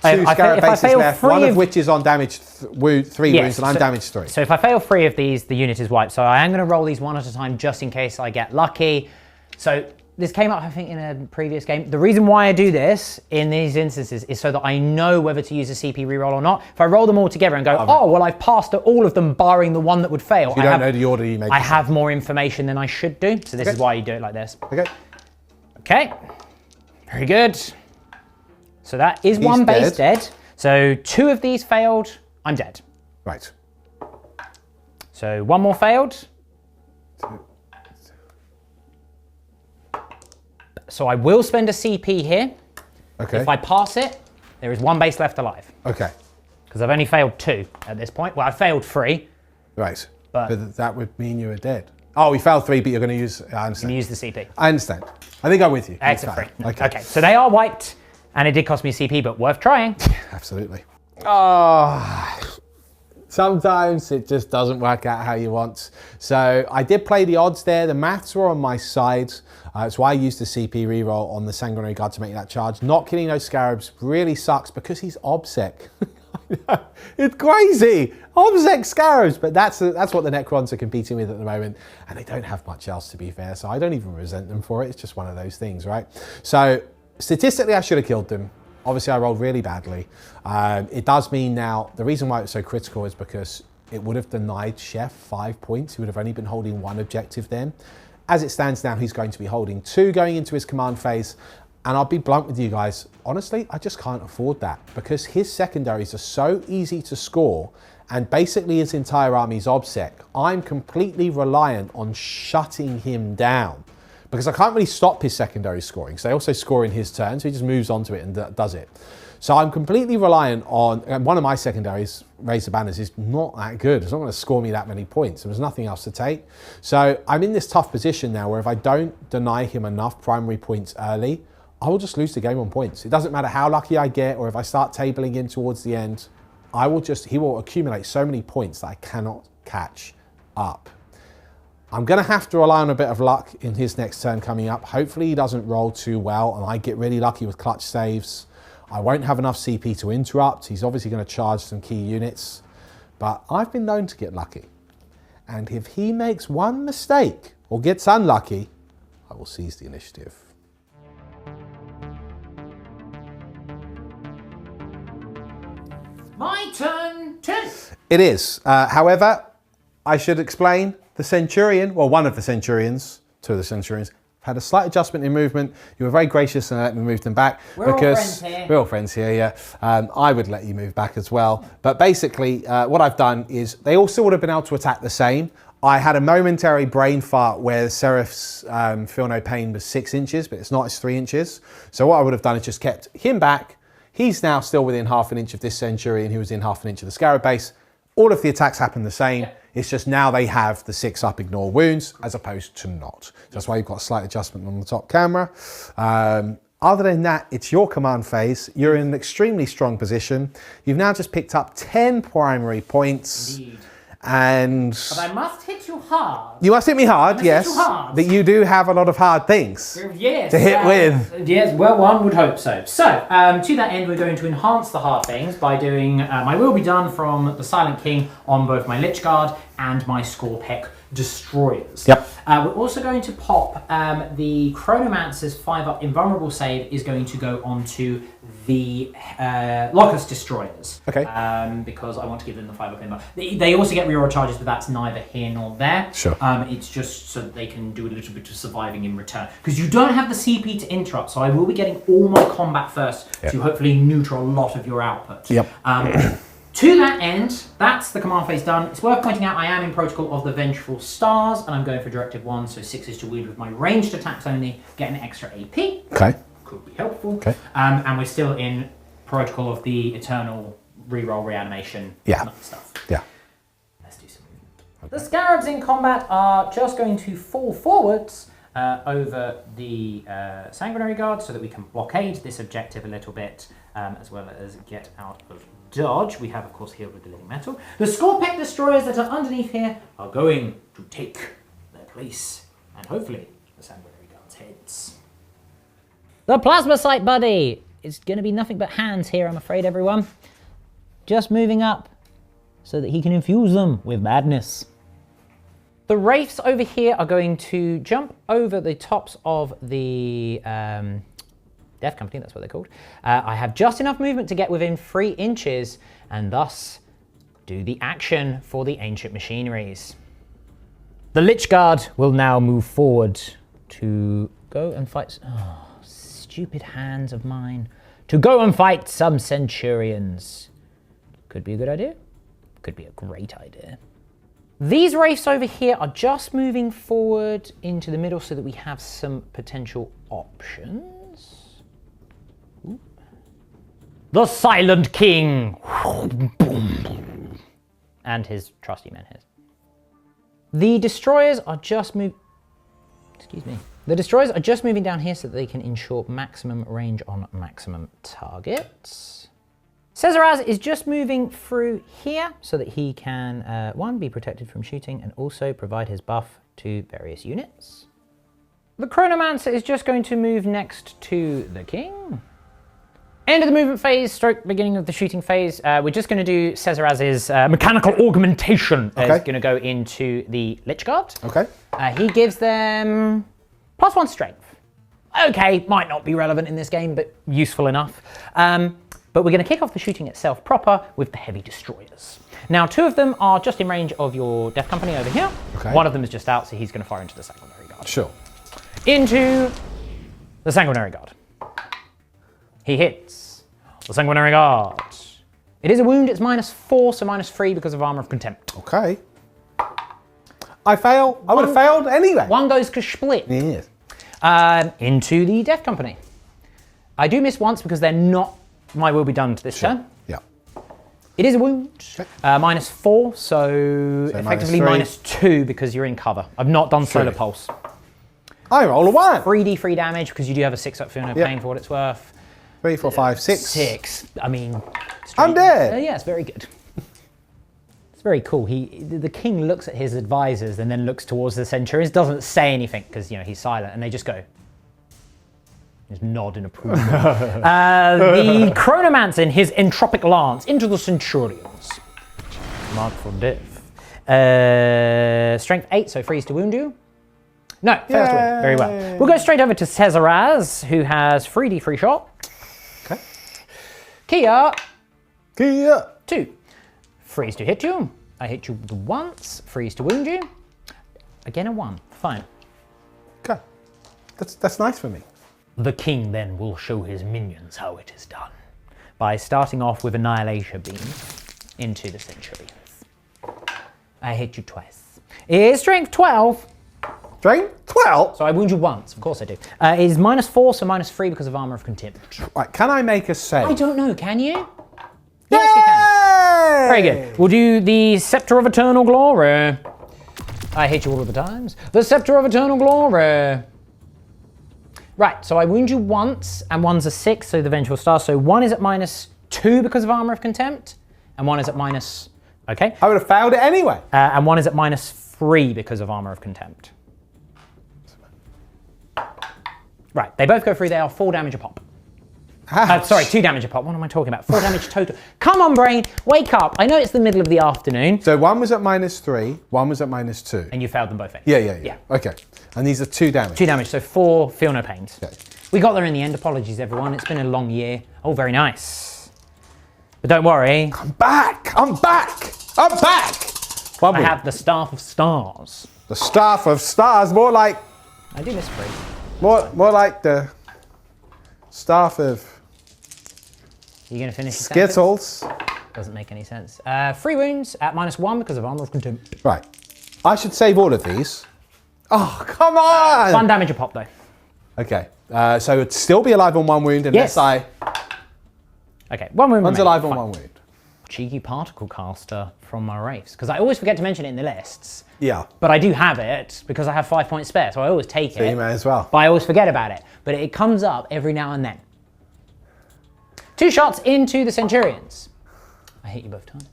2 Scarab bases left, one of which is on damaged 3 wounds, and I'm damaged 3. So if I fail 3 of these, the unit is wiped. So I am going to roll these one at a time just in case I get lucky. So this came up, I think, in a previous game. The reason why I do this in these instances is so that I know whether to use a CP reroll or not. If I roll them all together and go, oh, well, I've passed all of them barring the one that would fail. You don't know the order you make. I have more information than I should do. So this is why you do it like this. Okay. Okay. Very good. So that is 1 base dead. So 2 of these failed. I'm dead. Right. So 1 more failed. So I will spend a CP here. Okay. If I pass it, there is 1 base left alive. Okay. Because I've only failed 2 at this point. Well, I failed 3. Right. But that would mean you were dead. Oh, you failed 3, but you're going to use... I understand. You use the CP. I understand. I think I'm with you. Exit 3. Okay. So they are wiped, and it did cost me a CP, but worth trying. Absolutely. Oh, sometimes it just doesn't work out how you want. So I did play the odds there. The maths were on my side. That's why I used the CP reroll on the Sanguinary Guard to make that charge. Not killing those Scarabs really sucks because he's OBSEC. It's crazy. OBSEC Scarabs, but that's what the Necrons are competing with at the moment. And they don't have much else, to be fair. So I don't even resent them for it. It's just one of those things, right? So statistically, I should have killed them. Obviously, I rolled really badly. It does mean now, the reason why it's so critical is because it would have denied Chef 5 points. He would have only been holding 1 objective then. As it stands now, he's going to be holding 2 going into his command phase. And I'll be blunt with you guys. Honestly, I just can't afford that because his secondaries are so easy to score and basically his entire army's OBSEC. I'm completely reliant on shutting him down because I can't really stop his secondary scoring. So they also score in his turn, so he just moves on to it and does it. So I'm completely reliant on, and one of my secondaries, Raise the Banners, is not that good. It's not going to score me that many points. There's nothing else to take. So I'm in this tough position now where if I don't deny him enough primary points early, I will just lose the game on points. It doesn't matter how lucky I get or if I start tabling him towards the end, he will accumulate so many points that I cannot catch up. I'm going to have to rely on a bit of luck in his next turn coming up. Hopefully he doesn't roll too well and I get really lucky with clutch saves. I won't have enough CP to interrupt. He's obviously going to charge some key units, but I've been known to get lucky. And if he makes 1 mistake or gets unlucky, I will seize the initiative. My turn 10. It is. However, I should explain the Centurion, well, one of the Centurions, 2 of the Centurions, had a slight adjustment in movement. You were very gracious and let me move them back. We're all friends here. We're all friends here, yeah. I would let you move back as well. But basically, what I've done is they all still would have been able to attack the same. I had a momentary brain fart where Seraph's Feel No Pain was 6 inches, but it's not, it's 3 inches. So what I would have done is just kept him back. He's now still within half an inch of this Centurion who was in half an inch of the Scarab base. All of the attacks happen the same. Yeah. It's just now they have the 6 up ignore wounds as opposed to not. So that's why you've got a slight adjustment on the top camera. Other than that, it's your command phase. You're in an extremely strong position. You've now just picked up 10 primary points. Indeed. And but I must hit you hard. You must hit me hard, yes. Hit you hard. But you do have a lot of hard things to hit with. Yes, well, one would hope so. So, to that end, we're going to enhance the hard things by doing my Will Be Done from the Silent King on both my Lich Guard and my Scorpec destroyers. Yep. We're also going to pop the Chronomancer's 5-up invulnerable save is going to go onto the Locust destroyers. Okay. Because I want to give them the 5-up invulnerable. They also get reroll charges, but that's neither here nor there. Sure. It's just so that they can do a little bit of surviving in return. Because you don't have the CP to interrupt, so I will be getting all my combat first to hopefully neuter a lot of your output. Yep. To that end, that's the command phase done. It's worth pointing out I am in protocol of the Vengeful Stars, and I'm going for directive 1, so 6 is to wound with my ranged attacks only, get an extra AP. Okay. Could be helpful. Okay. And we're still in protocol of the Eternal reroll reanimation stuff. Yeah. Let's do some movement. Okay. The Scarabs in combat are just going to fall forwards over the Sanguinary Guard so that we can blockade this objective a little bit, as well as get out of dodge. We have, of course, healed with the living metal. The Scorpec destroyers that are underneath here are going to take their place, and hopefully the Sanguinary Guard's heads. The plasma sight buddy! It's going to be nothing but hands here, I'm afraid, everyone. Just moving up so that he can infuse them with madness. The Wraiths over here are going to jump over the tops of the Death Company, that's what they're called. I have just enough movement to get within 3 inches and thus do the action for the Ancient Machineries. The Lich Guard will now move forward to go and fight... Oh, stupid hands of mine. To go and fight some Centurions. Could be a good idea. Could be a great idea. These Wraiths over here are just moving forward into the middle so that we have some potential options. Ooh. The Silent King! And his trusty men here. The Destroyers are just moving... Excuse me. The Destroyers are just moving down here so that they can ensure maximum range on maximum targets. Cesaraz is just moving through here so that he can, 1, be protected from shooting and also provide his buff to various units. The Chronomancer is just going to move next to the King. End of the movement phase, stroke beginning of the shooting phase. We're just going to do Cesaraz's mechanical augmentation. Okay. Is going to go into the Lich Guard. Okay. He gives them +1 strength. Okay, might not be relevant in this game, but useful enough. But we're going to kick off the shooting itself proper with the Heavy Destroyers. Now, 2 of them are just in range of your Death Company over here. Okay. 1 of them is just out, so he's going to fire into the Sanguinary Guard. Sure. Into the Sanguinary Guard. He hits the Sanguinary Guard. It is a wound, it's -4, so -3 because of Armor of Contempt. Okay. I fail. I would have failed anyway. 1 goes split. Yes. Into the Death Company. I do miss once because they're not my will be done to this turn. Yeah. It is a wound. Okay. -4, so effectively -2 because you're in cover. I've not done Solar Pulse. I roll a 1. 3d3 damage because you do have a 6-up Feel Pain for what it's worth. 3, 4, 5, 6. 6. I mean... I'm dead. Yeah, it's very good. It's very cool. The King looks at his advisors and then looks towards the Centurions, doesn't say anything because he's silent, and they just go... Just nod in approval. The Chronomancer in his Entropic Lance into the Centurions. Mark for death. Strength 8, so freeze to wound you. No, fails to wound. Very well. We'll go straight over to Cesaraz, who has 3d3 shot. Okay. Kia. 2. Freeze to hit you. I hit you once. Freeze to wound you. Again a 1. Fine. Okay. That's nice for me. The King then will show his minions how it is done by starting off with Annihilation Beam into the Centurions. I hit you twice. It is strength 12. Strength 12? So I wound you once, of course I do. It is -4, so -3 because of Armor of Contempt. Right, can I make a save? I don't know, can you? Yes, you can. Very good. We'll do the Scepter of Eternal Glory. I hit you all of the times. The Scepter of Eternal Glory. Right, so I wound you once, and 1's a 6, so the Vengeful Star. So 1 is at -2 because of Armor of Contempt, and 1 is at okay. I would have failed it anyway. And 1 is at -3 because of Armor of Contempt. Right, they both go through, they are 4 damage a pop. Sorry, 2 damage a pop. What am I talking about? 4 damage total. Come on, brain, wake up. I know it's the middle of the afternoon. So one was at -3, one was at -2. And you failed them both. Yeah. Okay. And these are 2 damage. 2 damage, so 4 feel no pains. Okay. We got there in the end. Apologies, everyone. It's been a long year. Oh, very nice. But don't worry. I'm back. One I wound. have the Staff of Stars. The Staff of Stars, more like I do miss free. more like the Staff of Are you going to finish the sentence? Skittles. Doesn't make any sense. 3 wounds at -1 because of Armor of Contempt. Right. I should save all of these. Oh, come on! 1 damage a pop, though. Okay. So it'd still be alive on 1 wound unless Yes. Okay, 1 wound One's remaining. alive on Fine. 1 wound. Cheeky particle caster from my wraiths, because I always forget to mention it in the lists. Yeah. But I do have it because I have 5 points spare, so I always take So it. you may as well. But I always forget about it. But it comes up every now and then. 2 shots into the Centurions. I hit you both times.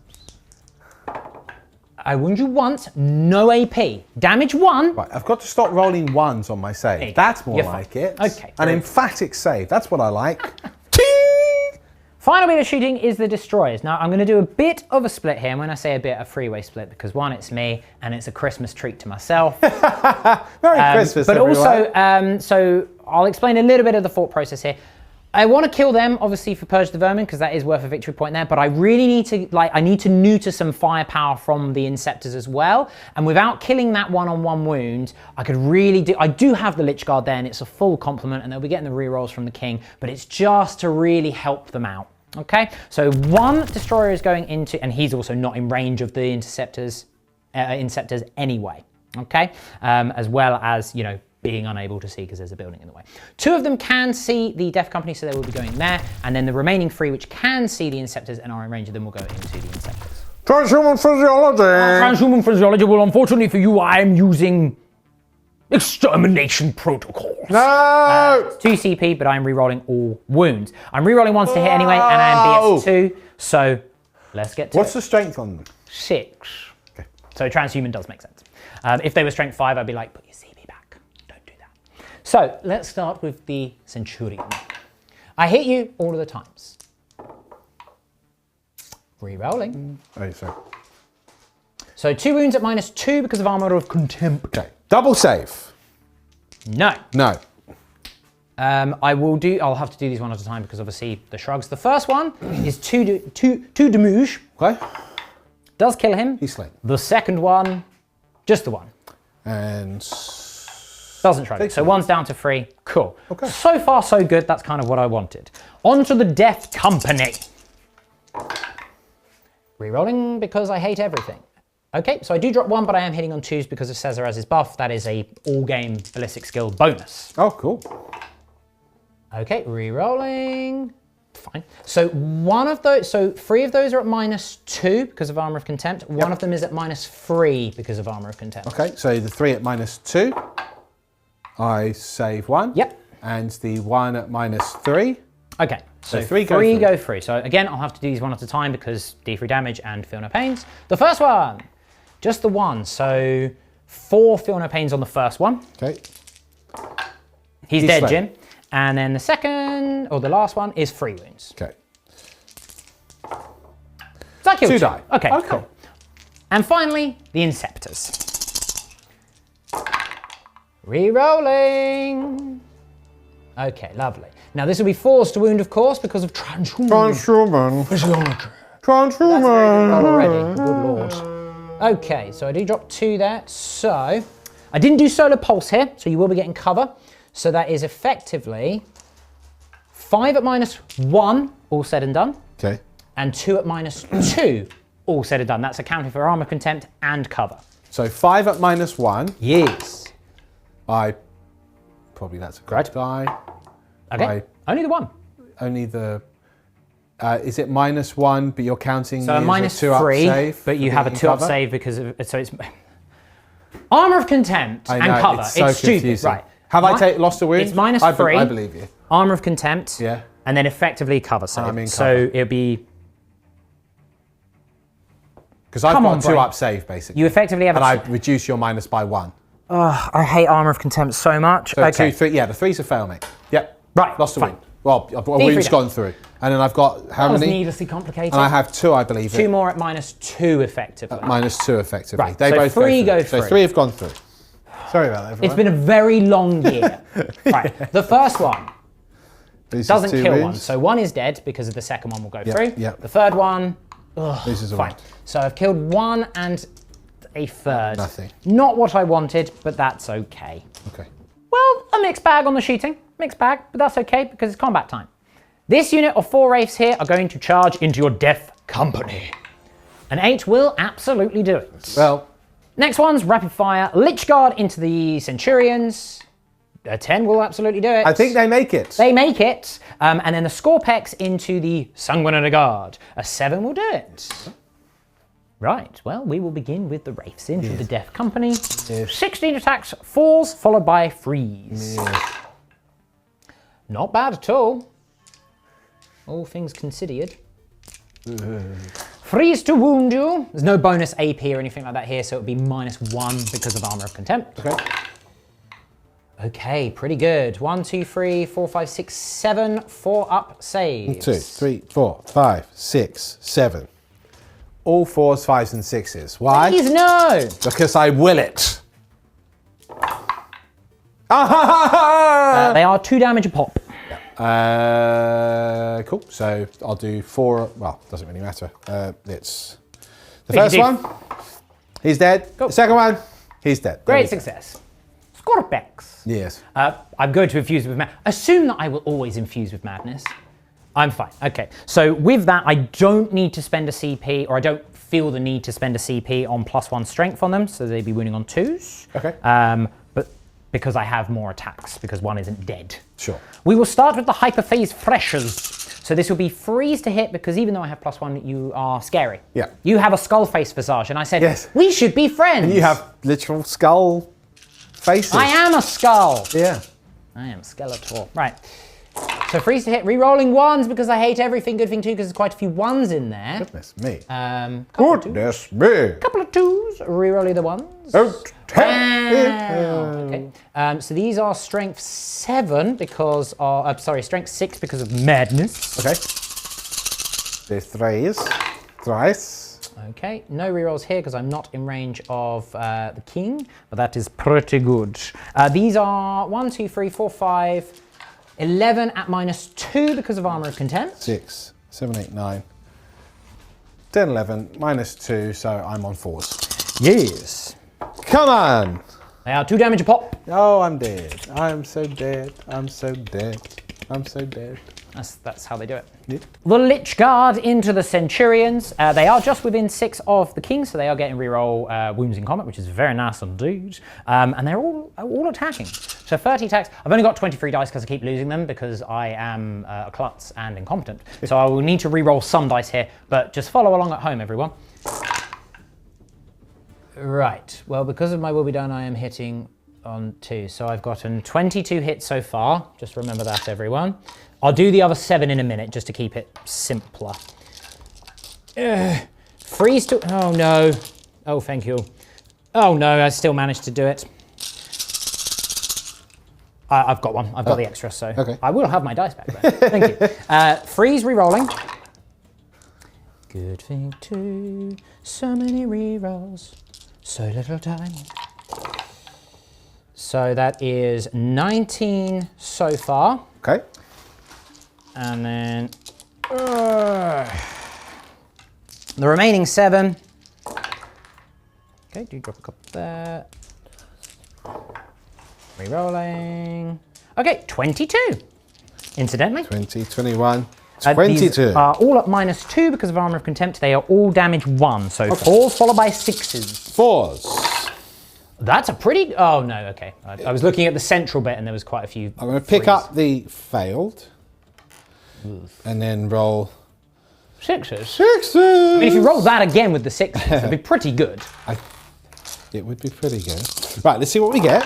I wound you once, no AP. Damage 1. Right, I've got to stop rolling 1s on my save. Hey, That's more you're like fine. it. Okay, An very emphatic save. That's what I like. Ting! Final bit of shooting is the Destroyers. Now, I'm going to do a bit of a split here. And when I say a bit, a freeway split, because 1, it's me, and it's a Christmas treat to myself. Merry Christmas, But everyone. also, so I'll explain a little bit of the thought process here. I want to kill them, obviously, for Purge the Vermin, because that is worth a victory point there, but I really need to, I need to neuter some firepower from the Inceptors as well, and without killing that 1-on-1 wound, I could really do, I do have the Lich Guard there, and it's a full complement, and they'll be getting the rerolls from the King, but it's just to really help them out, okay? So 1 Destroyer is going into, and he's also not in range of the Inceptors anyway, okay? As well as, you know, being unable to see because there's a building in the way. 2 of them can see the Death Company, so they will be going there, and then the remaining 3 which can see the Inceptors and are in range of them will go into the Inceptors. Transhuman physiology. Transhuman physiology, well, unfortunately for you, I am using extermination protocols. No! 2 CP, but I'm re-rolling all wounds. I'm re-rolling once to hit anyway, and I am BS2, so let's get to What's it. the strength on them? 6. Okay. So transhuman does make sense. If they were strength 5, I'd be like, put your CP back. Don't do that. So let's start with the Centurion. I hit you all of the times. Re-rolling. Oh, sorry. So 2 wounds at -2 because of Armor of Contempt. Okay. Double save. No. No. I'll have to do these one at a time because obviously the shrugs. The first one is 2 damage. Okay. Does kill him. He's slain. The second one, just the 1. And Doesn't shrug it. So 1's down to 3. Cool. Okay. So far, so good. That's kind of what I wanted. On to the Death Company. Rerolling because I hate everything. Okay, so I do drop 1, but I am hitting on 2s because of Cesaraz's buff. That is a all-game ballistic skill bonus. oh, cool. Okay, rerolling. Fine. So 1 of those, so 3 of those are at -2 because of Armor of Contempt. One of them is at -3 because of Armor of Contempt. Okay, so the 3 at -2. I save 1. Yep. And the 1 at -3. Okay, so 3 3 go go through. So again, I'll have to do these one at a time because D3 damage and feel no pains. The first one, just the 1. So 4 feel no pains on the first one. Okay. He's He's dead, slain. Jim. And then the second, or the last one, is 3 wounds. Okay. So I killed 2 2. die. Okay, Okay. cool. And finally, the Inceptors. Re-rolling. Okay, lovely. Now this will be forced to wound, of course, because of transhuman. Transhuman. Physiology. Transhuman. Roll already. Good lord. Okay, so I do drop 2 there. So I didn't do solar pulse here, so you will be getting cover. So that is effectively 5 at -1, all said and done, Okay. and 2 at -2, all said and done. That's accounting for Armor Contempt and cover. So 5 at -1. Yes. Probably that's a Great. good die. Okay, Right. only the 1. Only the. Is it -1, but you're counting So a the 2 up -3, save but you for have a being 2 up cover? save because of, so it's Armor of Contempt I and know, cover. It's so It's stupid, confusing. right? Have I lost a wound? It's -3. I believe you. Armor of Contempt. Yeah. And then effectively cover save. I'm in so cover. it'll be. Because I've Come got on, a 2 Brian. up save basically. You effectively have and a. I reduce your minus by 1. I hate Armor of Contempt so much. So 2, 3. Yeah, the 3's a fail, mate. Yep. Right, Lost a fine. wound. Well, a wound's down. gone through. And then I've got how That was many? needlessly complicated. And I have 2, I believe. Two more at -2 effectively. -2 effectively. Right, They so both 3 go go through. So through. 3 have gone through. Sorry about that, everyone. It's been a very long year. Right, the first one Loses doesn't 2 kill one, wounds. so 1 is dead because of the second one will go through. yep. The third one, Loses a fine. wound. So I've killed 1 and a third. Nothing. Not what I wanted, but that's okay. Okay. Well, a mixed bag on the shooting. Mixed bag, but that's okay because it's combat time. This unit of 4 Wraiths here are going to charge into your death company. An 8 will absolutely do it. Well, Next one's rapid fire. Lich Guard into the Centurions. A 10 will absolutely do it. I think they make it. They make it. And then the Scorpex into the Sanguinary Guard. A 7 will do it. Right, well, we will begin with the Wraiths into the Death Company. 16 attacks, falls, followed by freeze. Not bad at all. All things considered. Freeze to wound you. There's no bonus AP or anything like that here, so it would be -1 because of Armor of Contempt. Okay. Okay, pretty good. 1, 2, 3, 4, 5, 6, 7, 4 up saves. 2, 3, 4, 5, 6, 7. All 4s, 5s, and 6s. Why? Please no! Because I will it. They are 2 damage a pop. Cool. So I'll do 4. Well, doesn't really matter. It's the first one. He's dead. Go. The second one. He's dead. There Great we go. success. Scorpex. Yes. I'm going to infuse with madness. Assume that I will always infuse with madness. I'm fine. Okay. So with that, I don't need to spend a CP, or I don't feel the need to spend a CP on +1 strength on them, so they'd be winning on 2s. Okay. But because I have more attacks, because 1 isn't dead. Sure. We will start with the Hyperphase Freshers. So this will be freeze to hit, because even though I have +1, you are scary. Yeah. You have a skull face visage, and I said, Yes. we should be friends. And you have literal skull faces. I am a skull. Yeah. I am Skeletor. Right. So freeze to hit, re-rolling 1s because I hate everything. Good thing too, because there's quite a few 1s in there. Goodness me. Goodness me. Couple of 2s, re-rolling the 1s. Okay. So these are strength 7 because of, strength 6 because of madness. Okay. There's 3s. Thrice. Okay, no rerolls here because I'm not in range of the king, but that is pretty good. These are 1, 2, 3, 4, 5, 11 at -2 because of Armor of Contempt. 6, 7, 8, 9, 10, 11, -2, so I'm on 4s. Yes. Come on! They are 2 damage a pop. Oh, I'm dead. I'm so dead. I'm so dead. I'm so dead. That's how they do it. Yeah. The Lich Guard into the Centurions. They are just within 6 of the king, so they are getting reroll wounds in combat, which is very nice indeed. And they're all attacking. So 30 attacks. I've only got 23 dice because I keep losing them because I am a klutz and incompetent. So I will need to reroll some dice here, but just follow along at home, everyone. Right. Well, because of my will be done, I am hitting on 2. So I've gotten 22 hits so far. Just remember that, everyone. I'll do the other 7 in a minute just to keep it simpler. Freeze to... Oh, no. Oh, thank you. Oh, no, I still managed to do it. I've got one. I've got the extra, so okay. I will have my dice back then. Thank you. Freeze re-rolling. Good thing too. So many re-rolls. So little time. So that is 19 so far. Okay. And then the remaining 7. Okay, do drop a couple there. Re-rolling. Okay, 22. Incidentally. 20, 21, These 22. are all at -2 because of Armor of Contempt. They are all damage 1. So 4s followed by 6s. 4s. That's a pretty... Oh, no, okay. I was looking at the central bit and there was quite a few... I'm going to pick up the failed. And then roll 6s. 6s. I mean, if you roll that again with the 6s, it'd be pretty good. It would be pretty good. Right, let's see what we get.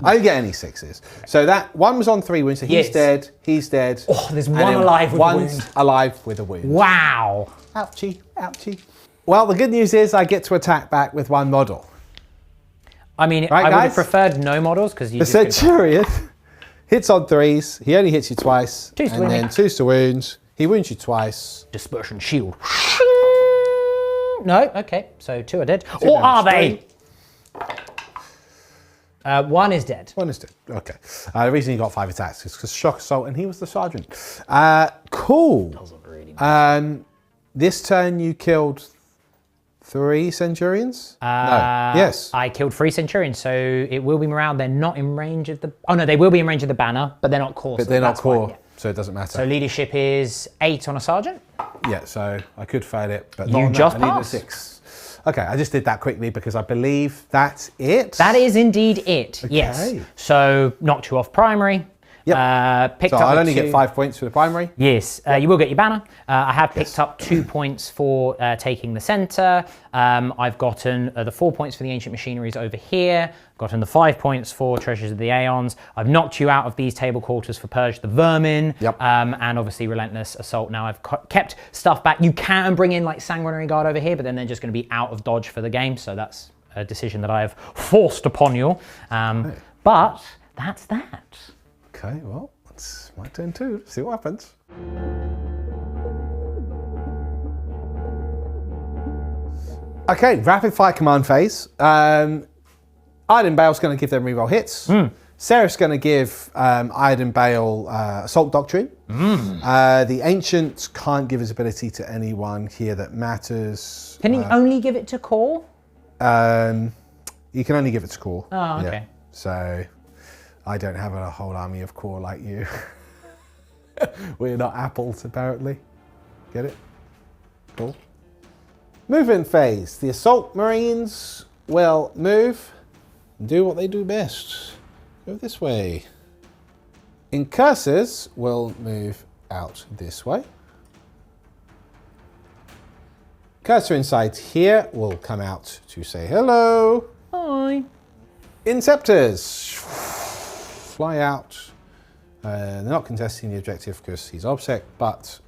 I didn't get any 6s. So that one was on 3 wounds, so he's Yes. dead, he's dead. Oh, there's and one then alive with a one's wound. alive with a wound. Wow. Ouchie, ouchie. Well, the good news is I get to attack back with 1 model. I mean, Right, I would have guys? preferred no models because you The just... Centurion, Hits on 3s. He only hits you twice. 2s to and wound then me. 2s to wound. He wounds you twice. Dispersion shield. No, okay, so 2 are dead. Or are they? 1 is dead. 1 is dead. Okay. The reason he got 5 attacks is because shock assault, and he was the sergeant. Cool. Doesn't really matter. This turn you killed 3 Centurions? No. Yes. I killed 3 Centurions, so it will be morale. They're not in range of the... Oh no, they will be in range of the banner, but they're not core. But so they're not that's fine, core, yeah. so it doesn't matter. So leadership is 8 on a sergeant. Yeah, so I could fail it, but You not on just that. I needed a passed. 6. Okay, I just did that quickly because I believe that's it. That is indeed it, yes. Okay. So knocked you off primary. Yep. Picked So up I'll the only 2... get 5 points for the primary. Yes, you will get your banner. I have picked up 2 points for taking the centre. I've gotten the 4 points for the ancient machineries over here. Gotten the 5 points for treasures of the aeons. I've knocked you out of these table quarters for purge the vermin. Yep. And obviously relentless assault. Now I've kept stuff back. You can bring in like sanguinary guard over here, but then they're just going to be out of dodge for the game. So that's a decision that I have forced upon you. But that's that. Okay, well, it's my turn too. See what happens. Okay, rapid fire command phase. Iron Bale's going to give them reroll hits. Seraph's going to give Iron Bale Assault Doctrine. The Ancient can't give his ability to anyone here that matters. Can he only give it to core? You can only give it to core. Oh, okay. Yeah. So I don't have a whole army of core like you. We're not apples, apparently. Get it? Cool. Movement phase. The Assault Marines will move and do what they do best. Go this way. Incursors will move out this way. Cursor inside here will come out to say hello. Hi. Inceptors fly out. They're not contesting the objective because he's OBSEC, but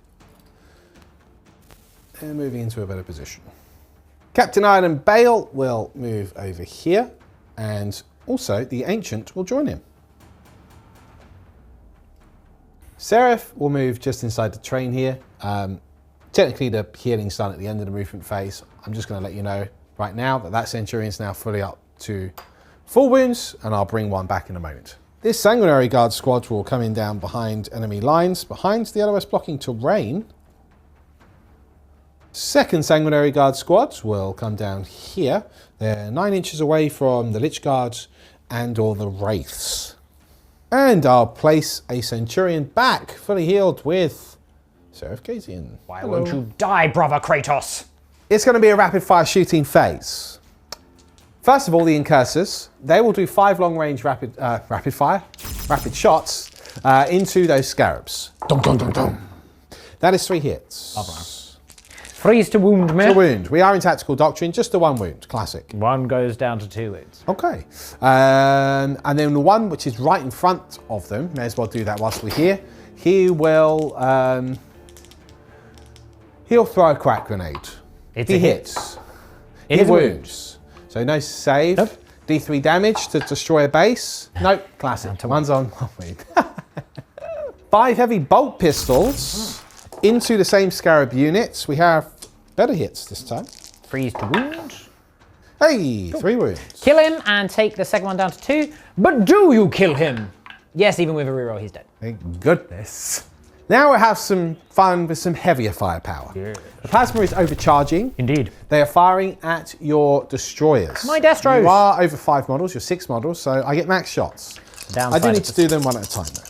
they're moving into a better position. Captain Iron Bale will move over here, and also the Ancient will join him. Seraph will move just inside the train here. Technically the healing's done at the end of the movement phase. I'm just going to let you know right now that that Centurion's now fully up to full wounds, and I'll bring one back in a moment. This Sanguinary Guard squad will come in down behind enemy lines, behind the LOS blocking terrain. Second Sanguinary Guard squad will come down here. They're 9 inches away from the Lich Guards and all the Wraiths. And I'll place a Centurion back, fully healed with Seraph Gazian. Why won't you die, brother Kratos? It's going to be a rapid fire shooting phase. First of all, the Incursors, they will do 5 long range rapid shots into those scarabs. Dum, dum, dum, dum. That is 3 hits. Freeze to wound me. To wound. We are in tactical doctrine, just the 1 wound, classic. 1 goes down to 2 wounds. Okay. And then the one which is right in front of them, may as well do that whilst we're here. He will, he'll throw a crack grenade. He hits. He wounds. So no save. Nope. D3 damage to destroy a base. Nope, classic. One's on. Oh, wait. 5 heavy bolt pistols into the same scarab units. We have better hits this time. Freeze to wound. Hey, 3 wounds. Kill him and take the second one down to 2. But do you kill him? Yes, even with a reroll, he's dead. Thank goodness. Now we'll have some fun with some heavier firepower. Yeah. The plasma is overcharging. Indeed. They are firing at your destroyers. My Destros. You are over 5 models, you're 6 models, so I get max shots. I do need to do them one at a time though.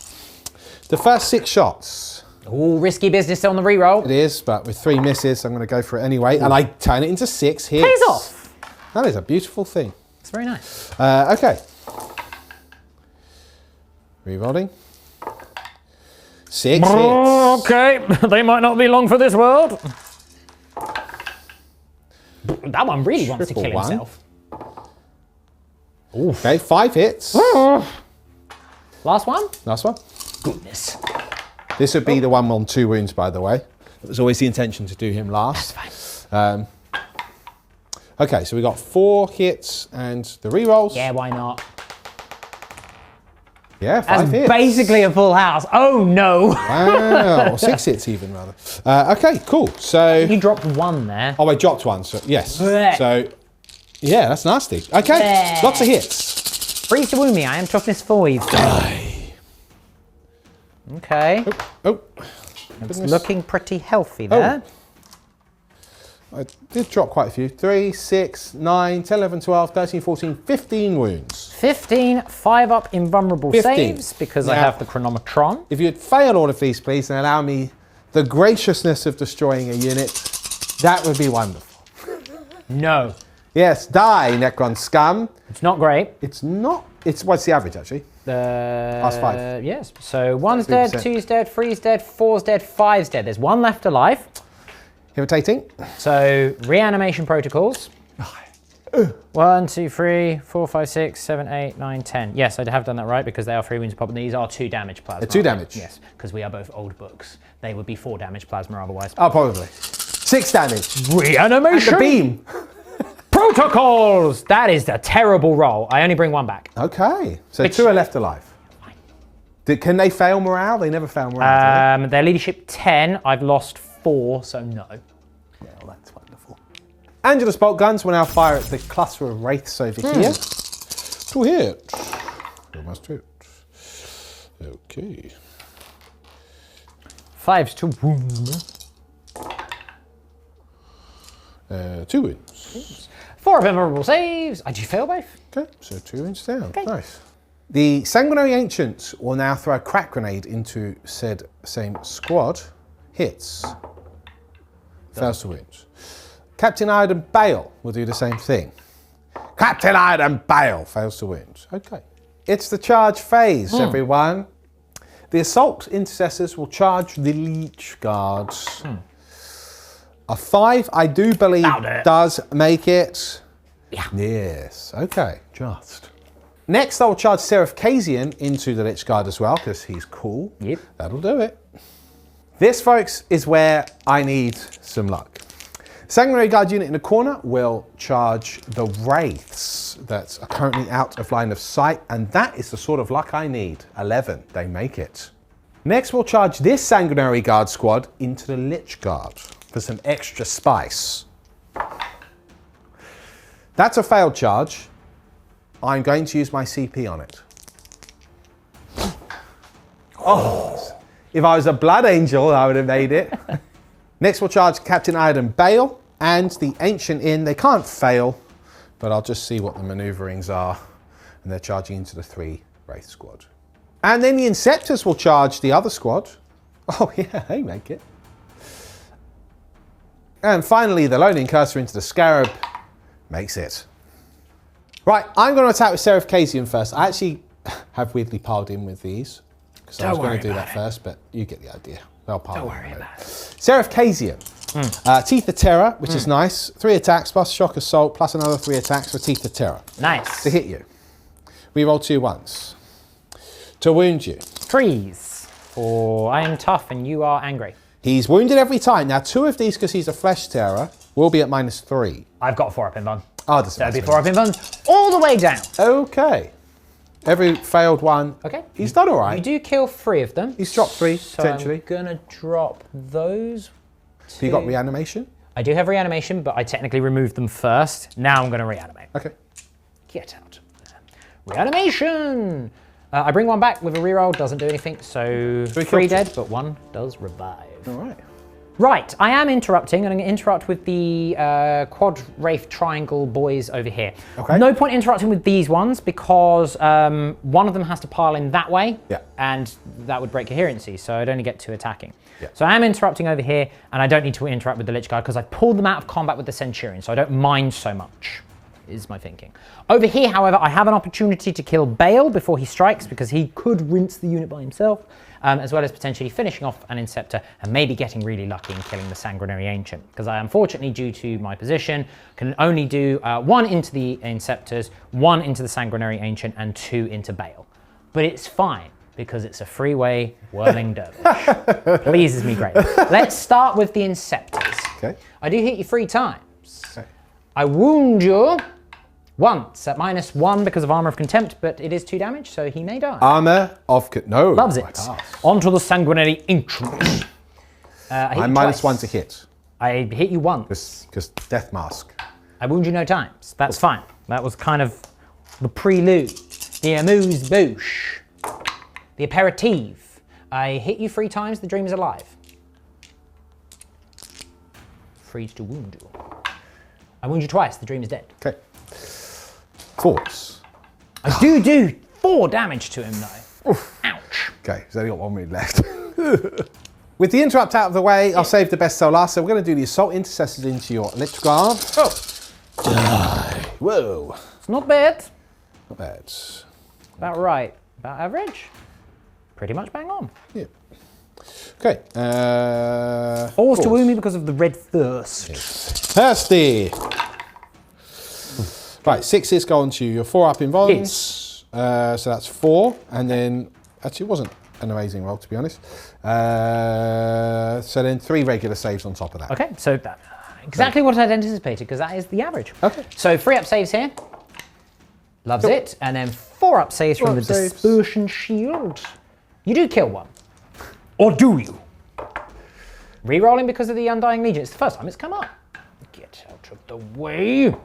The first 6 shots. Ooh, risky business on the reroll. It is, but with 3 misses, I'm going to go for it anyway. And I turn it into 6 hits. Pays off. That is a beautiful thing. It's very nice. Okay. Rerolling. 6 hits. Okay, they might not be long for this world. That one really wants to Triple kill 1. himself. Okay, 5 hits. Last one? Last one. Goodness. This would be the one on 2 wounds, by the way. It was always the intention to do him last. That's fine. Okay, so we got 4 hits and the rerolls. Yeah, why not? Yeah, 5 That's hits. basically a full house. Oh no! Wow, 6 hits even rather. Okay, cool. So You dropped 1 there. I dropped 1. So yes. Blech. So yeah, that's nasty. Okay, Blech. lots of hits. Freeze to wound me. I am toughness 5. Die. Okay. Oh, It's looking pretty healthy there. I did drop quite a few. 3, 6, 9, 10, 11, 12, 13, 14, 15 wounds. 15, 5 up invulnerable 15. saves because I Now- have the chronometron. If you'd fail all of these, please, and allow me the graciousness of destroying a unit, that would be wonderful. No. Yes, die, Necron scum. It's not great. It's not. What's the average actually? Plus 5. Yes. So 1's dead, 3%. 2's dead, 3's dead, 4's dead, 5's dead. There's 1 left alive. Imitating. So reanimation protocols. 1, 2, 3, 4, 5, 6, 7, 8, 9, 10. Yes, I have done that right because they are 3 wounds pop. And these are 2 damage plasma. They're 2 damage. Yes, because we are both old books. They would be 4 damage plasma otherwise. Oh, probably. 6 damage. Reanimation The beam. protocols. That is a terrible roll. I only bring 1 back. Okay, so 2 are left alive. Can they fail morale? They never fail morale. do Their leadership 10. I've lost 4, so no. they? Well, that's wonderful. Angelus bolt guns will now fire at the cluster of wraiths over here. 2 hit. Almost hit. Okay. 5's to wound. 2 wounds. 4 of invulnerable saves. Did you fail both? Okay, so 2 wounds down. Nice. The Sanguinary Ancient will now throw a crack grenade into said same squad. Hits. Fails to wounds. Captain Iron Bale will do the same thing. Captain Iron Bale fails to wound. Okay. It's the charge phase, everyone. The assault intercessors will charge the leech guards. A 5, I do believe, does make it. Yeah. Yes. Okay. Just. Next, I'll charge Seraph Kazian into the Lich Guard as well, because he's cool. Yep. That'll do it. This, folks, is where I need some luck. Sanguinary Guard unit in the corner will charge the Wraiths that are currently out of line of sight, and that is the sort of luck I need. 11. They make it. Next, we'll charge this Sanguinary Guard squad into the Lich Guard for some extra spice. That's a failed charge. I'm going to use my CP on it. Oh, if I was a Blood Angel, I would have made it. Next, we'll charge Captain Iron Bale and the Ancient Inn. They can't fail, but I'll just see what the maneuverings are. And they're charging into the 3 Wraith squad. And then the Inceptors will charge the other squad. Oh yeah, they make it. And finally, the Loading Cursor into the Scarab makes it. Right, I'm going to attack with Seraph Kazian first. I actually have weirdly piled in with these, because I was going to do that first, but you get the idea. They'll pile in. Don't worry about it. Seraph Kazian. Teeth of Terra, which is nice. 3 attacks plus Shock Assault, plus another 3 attacks for Teeth of Terra. Nice. To hit you. We roll 2 1s. To wound you. 3s. For I am tough and you are angry. He's wounded every time. Now, 2 of these, because he's a Flesh Terror, will be at -3. I've got 4 up in bun. Oh, does So it'll be 4 up in bun all the way down. Okay. Every failed one. Okay. He's done all right. You do kill 3 of them. He's dropped 3, So potentially. I'm gonna drop those. Have you got reanimation? I do have reanimation, but I technically removed them first. Now I'm gonna reanimate. Okay. Get out. Reanimation! I bring 1 back with a reroll, doesn't do anything, so 3 dead, but 1 does revive. All right. Right, I am interrupting, and I'm going to interrupt with the quad wraith triangle boys over here. Okay. No point interrupting with these ones because one of them has to pile in that way, Yeah. and that would break coherency, so I'd only get 2 attacking. Yeah. So I am interrupting over here, and I don't need to interact with the Lich Guard because I pulled them out of combat with the Centurion, so I don't mind so much, is my thinking. Over here, however, I have an opportunity to kill Bale before he strikes because he could rinse the unit by himself. As well as potentially finishing off an Inceptor and maybe getting really lucky in killing the Sanguinary Ancient. Because I, unfortunately, due to my position, can only do 1 into the Inceptors, 1 into the Sanguinary Ancient, and 2 into Bale. But it's fine, because it's a freeway whirling dervish. Pleases me greatly. Let's start with the Inceptors. Okay. I do hit you 3 times. Okay. I wound you once at -1 because of Armor of Contempt, but it is 2 damage, so he may die. Armor of... No. Loves it. I pass. Onto the Sanguinary Ancient. I'm -1 to hit. I hit you once. Because Death Mask. I wound you no times. That's fine. That was kind of the prelude. The amuse-bouche. The aperitif. I hit you 3 times, the dream is alive. Freeze to wound you. I wound you twice, the dream is dead. Okay. Thoughts? I do 4 damage to him though. Oof. Ouch. Okay, he's only got 1 minute left. With the interrupt out of the way, I'll save the best so last. So we're going to do the Assault Intercessors into your Lich Guard. Oh. Die. Whoa. It's not bad. Not bad. About right. About average. Pretty much bang on. Yeah. Okay. Falls to wound me because of the red thirst. Thirsty. Right, 6s go on to your 4 up in volumes. So that's 4. And then, actually it wasn't an amazing roll to be honest. So then 3 regular saves on top of that. Okay, so that, exactly what I'd anticipated because that is the average. Okay. So 3 up saves here. Loves it. And then 4 up saves from the Dispersion Shield. You do kill 1. Or do you? Rerolling because of the Undying Legion. It's the first time it's come up. Get out of the way.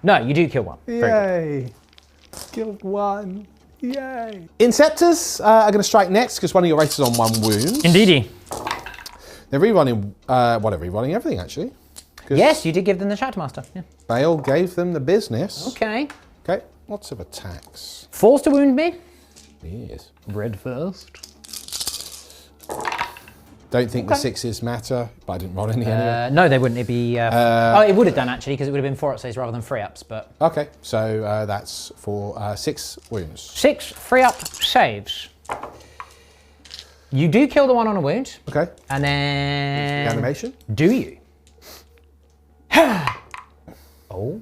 No, you do kill 1. Very Yay. Killed 1. Yay. Inceptors are going to strike next because one of your races on 1 wound. Indeedy. They're rerunning, they're rerunning everything actually. Yes, you did give them the Chatmaster. Yeah. Bale gave them the business. Okay. Okay, lots of attacks. Falls to wound me. Yes. Red first. Don't think the 6s matter, but I didn't roll any anyway. No, they wouldn't. It'd be. Oh, it would have done actually because it would have been 4 up saves rather than 3 ups. But Okay, so that's for 6 wounds. 6 3 up saves. You do kill the one on a wound. Okay. And then. The animation? Do you? Oh.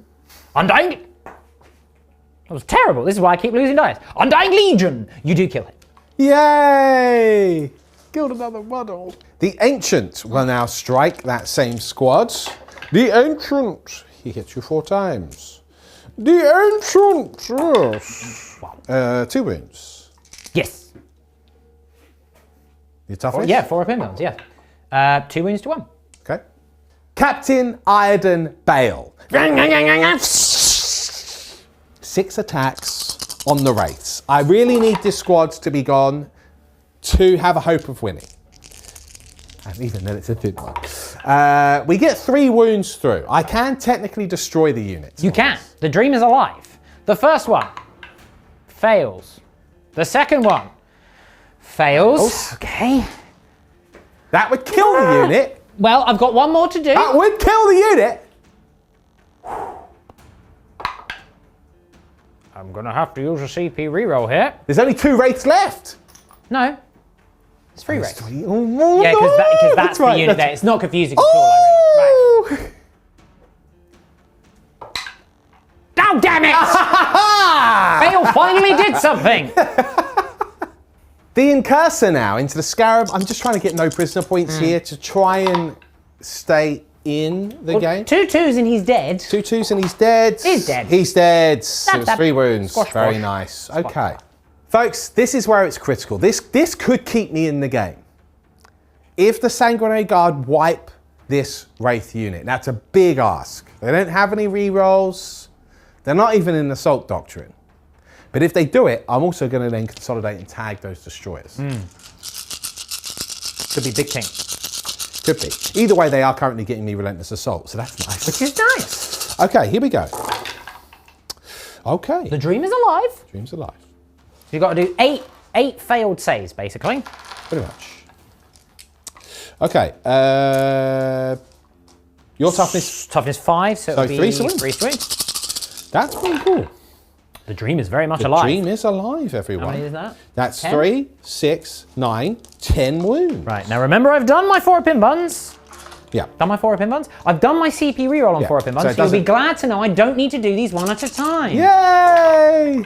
Undying. That was terrible. This is why I keep losing dice. Undying Legion. You do kill it. Yay! Killed another model. The Ancient will now strike that same squad. The Ancient. He hits you 4 times. The Ancient. Yes. 2 wounds. Yes. Your toughness? Yeah, 4 up in ones. Yeah. 2 wounds to 1. Okay. Captain Iredon Bale. 6 attacks on the Wraiths. I really need this squad to be gone to have a hope of winning. And even then it's a thin one. We get 3 wounds through. I can technically destroy the units. You can. The dream is alive. The first one fails. The second one fails. Okay. That would kill the unit. Well, I've got 1 more to do. That would kill the unit. I'm gonna have to use a CP reroll here. There's only 2 Wraiths left. No. It's 3 Wraiths. Oh, Yeah, because that's the unit there. It's not confusing at all. I really. Right. Oh, damn it! Bale finally did something! The Incursor now into the Scarab. I'm just trying to get no prisoner points here to try and stay in the game. 2 2s and he's dead. 2 2s and he's dead. He's dead. He's dead. It was 3 wounds. Squash, Very squash. nice. Okay. Folks, this is where it's critical. This could keep me in the game. If the Sanguinary Guard wipe this Wraith unit, that's a big ask. They don't have any rerolls. They're not even in Assault Doctrine. But if they do it, I'm also going to then consolidate and tag those destroyers. Could be Big King. Could be. Either way, they are currently getting me Relentless Assault, so that's nice. Which is nice. Okay, here we go. Okay. The dream is alive. Dream's alive. You've got to do 8 failed saves, basically. Pretty much. Okay. Your toughness. Toughness 5, so it'll be 3 to win. 3 to win. That's pretty cool. The dream is very much The alive. dream is alive, everyone. How many is that? That's 10? 3, 6, 9, 10 wounds. Right, now remember I've done my 4 pin buns. Yeah. Done my 4 pin buns. I've done my CP reroll on 4 pin buns, so it so you'll be doesn't- glad to know I don't need to do these 1 at a time. Yay!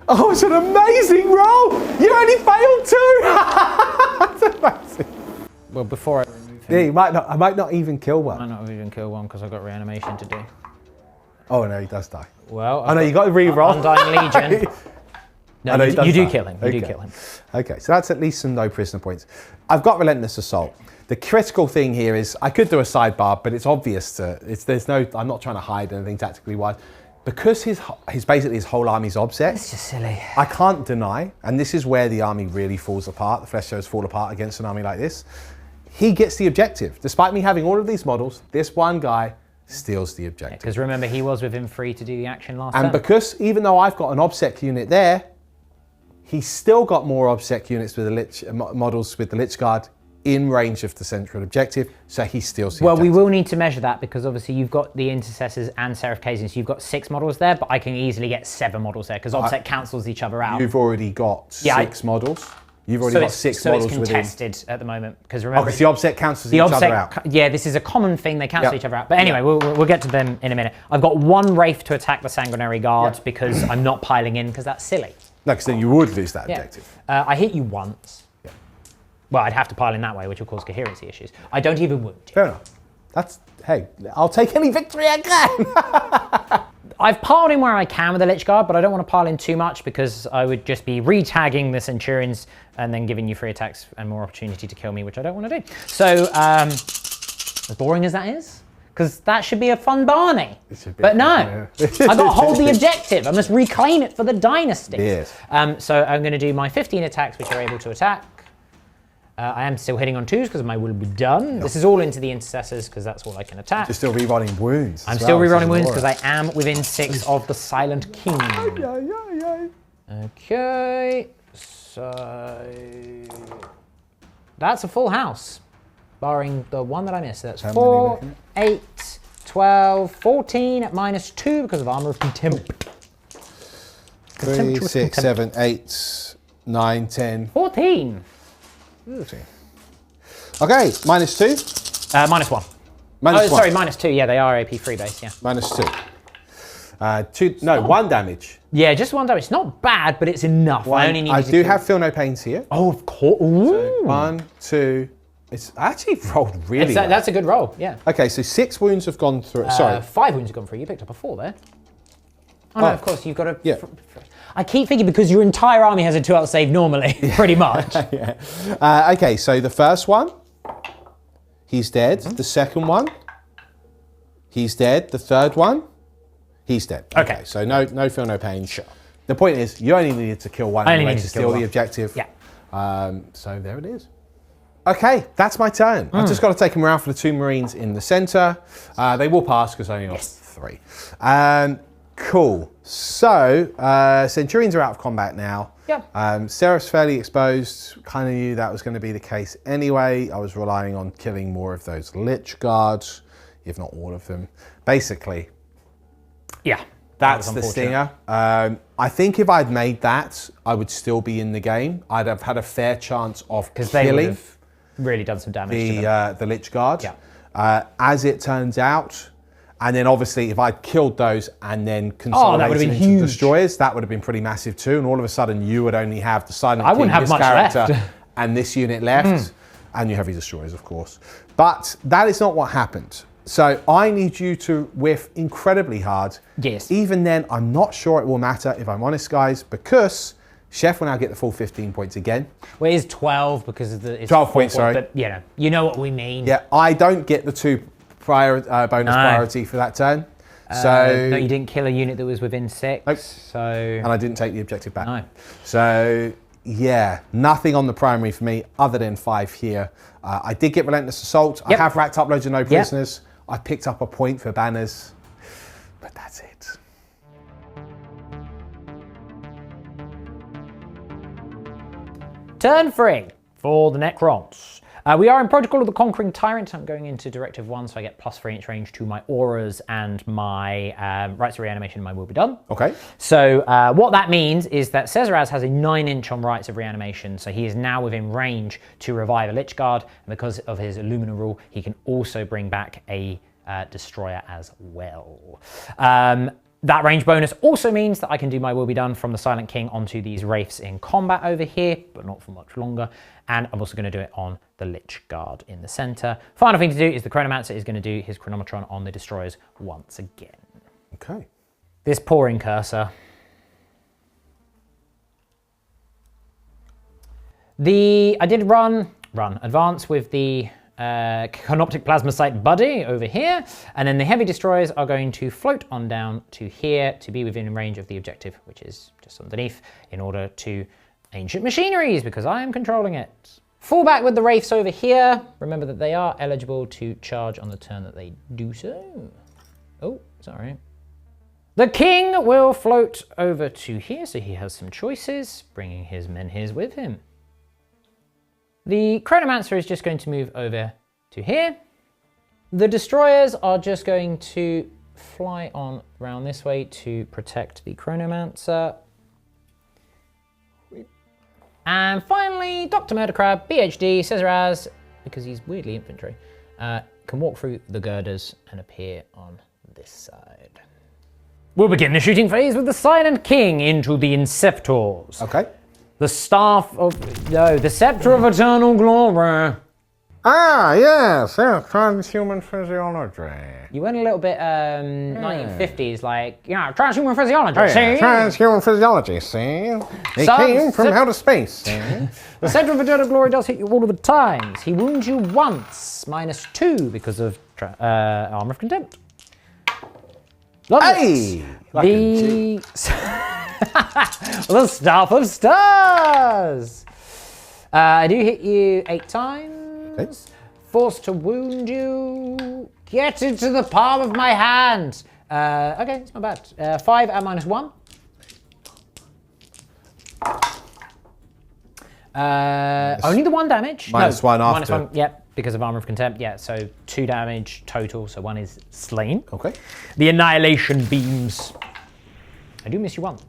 Oh, it's an amazing roll! You only failed 2! That's amazing. Well, before I remove him, Yeah, I might not even kill I one. might not even kill 1 because I've got reanimation to do. Oh no, he does die. Well, Oh no, you got to re-roll. Undying Legion. No, no, you do die. kill him. You do kill him. Okay, so that's at least some no prisoner points. I've got Relentless Assault. The critical thing here is I could do a sidebar, but it's obvious. I'm not trying to hide anything tactically wise. Because his basically his whole army's obsec. It's just silly. I can't deny, and this is where the army really falls apart. The flesh shows fall apart against an army like this. He gets the objective. Despite me having all of these models, this one guy steals the objective. Because remember, he was with him free to do the action last And turn. because even though I've got an obsec unit there, he's still got more obsec units with the Lich models with the Lich Guard in range of the central objective, so he steals the Well, objective. we will need to measure that because obviously you've got the Intercessors and Seraph Kazins, so you've got 6 models there, but I can easily get 7 models there because obsec cancels each other out. You've already got 6 models. You've already got 6 so models it's within. contested at the moment because remember, Because the obsec cancels the each obsec, other out. yeah, this is a common thing. They cancel Yep. each other out. But anyway, we'll get to them in a minute. I've got 1 Wraith to attack the Sanguinary Guard because I'm not piling in because that's silly. No, because then you would lose that Yeah. objective. I hit you once. Well, I'd have to pile in that way, which will cause coherency issues. I don't even wound you. Fair enough. Hey, I'll take any victory I can. I've piled in where I can with the Lich Guard, but I don't want to pile in too much because I would just be re-tagging the Centurions and then giving you free attacks and more opportunity to kill me, which I don't want to do. So, as boring as that is, because that should be a fun Barney. But no, I've got to hold the objective. I must reclaim it for the dynasty. Yes. So I'm going to do my 15 attacks, which are able to attack. I am still hitting on 2s because my will be done. Yep. This is all into the Intercessors because that's all I can attack. You're still rerolling wounds. I'm still rerolling wounds because I am within 6 of the Silent King. Okay, so that's a full house, barring the one that I missed. So that's 4, 8, 12, 14 at -2 because of Armor of Contempt. 3, 6, 7, 8, 9, 10. 14. Okay, -2. -1. -1. Sorry, -2. Yeah, they are AP free base. Yeah. -2. No, 1 damage. Yeah, just 1 damage. It's not bad, but it's enough. I only need. I do have feel no pains here. Oh, of course. So 1, 2. It's actually rolled really well. That's a good roll. Yeah. Okay, so 6 wounds have gone through. Sorry, 5 wounds have gone through. You picked up a 4 there. Oh, no, of course you've got a. Yeah. I keep thinking because your entire army has a 2-out save normally, pretty much. Yeah. Okay, so the first one, he's dead. The second one, he's dead. The third one, he's dead. Okay. So no feel, no pain. Sure. The point is, you only needed to kill one anyway to steal the objective. Yeah. So there it is. Okay, that's my turn. I've just got to take him around for the 2 Marines in the centre. They will pass because I only got 3. Cool. So, Centurions are out of combat now. Yeah. Seraph's fairly exposed. Kind of knew that was going to be the case anyway. I was relying on killing more of those Lich Guards, if not all of them. Basically, Yeah. that's the stinger. I think if I'd made that, I would still be in the game. I'd have had a fair chance of They would killing have really done some damage to them. the Lich Guard. Yeah. As it turns out, and then obviously if I'd killed those and then that consolidated would have been into huge. destroyers, that would have been pretty massive too. And all of a sudden you would only have the Silent I King, wouldn't have this much character, left. and this unit left, and your heavy destroyers, of course. But that is not what happened. So I need you to whiff incredibly hard. Yes. Even then, I'm not sure it will matter, if I'm honest, guys, because Chef will now get the full 15 points again. Well, it is 12 because of the... It's 12 points, sorry. But, you know what we mean. Yeah, I don't get the 2 bonus priority for that turn. So no, you didn't kill a unit that was within 6. Nope. So... And I didn't take the objective back. No. So, yeah, nothing on the primary for me other than 5 here. I did get Relentless Assault. Yep. I have racked up loads of no prisoners. I picked up a point for banners, but that's it. Turn 3 for the Necrons. We are in Protocol of the Conquering Tyrant. I'm going into Directive 1, so I get +3 inch range to my auras and my rights of reanimation. My will be done. Okay. So what that means is that Cesaraz has a 9 inch on rights of reanimation, so he is now within range to revive a Lich Guard, and because of his Illumina rule, he can also bring back a destroyer as well. That range bonus also means that I can do my will be done from the Silent King onto these Wraiths in combat over here, but not for much longer. And I'm also going to do it on the Lich Guard in the center. Final thing to do is the Chronomancer is going to do his Chronometron on the destroyers once again. Okay. This pouring cursor. I did advance with the Canoptic Plasmacyte Buddy over here, and then the heavy destroyers are going to float on down to here to be within range of the objective, which is just underneath, in order to ancient machineries, because I am controlling it. Fall back with the Wraiths over here. Remember that they are eligible to charge on the turn that they do so. Oh, sorry. The King will float over to here, so he has some choices, bringing his men here with him. The Chronomancer is just going to move over to here. The Destroyers are just going to fly on around this way to protect the Chronomancer. And finally, Dr. Murdercrab, BHD, Caesaraz, because he's weirdly infantry, can walk through the girders and appear on this side. We'll begin the shooting phase with the Silent King into the Inceptors. Okay. The the Scepter of Eternal Glory. Ah, yes, transhuman physiology. You went a little bit 1950s, like, transhuman physiology, Oh, see? yeah. Transhuman physiology, see? They Some- came from outer space, see? The Scepter of Eternal Glory does hit you all of the times. He wounds you once, -2 because of Armor of Contempt. Lovely. Hey! The Staff of Stars. I do hit you 8 times. Okay. Forced to wound you. Get into the palm of my hand. Okay, it's not bad. 5 at -1. Only the 1 damage. -1 after. -1, yep, because of Armor of Contempt. Yeah, so 2 damage total, so 1 is slain. Okay. The Annihilation Beams. I do miss you once.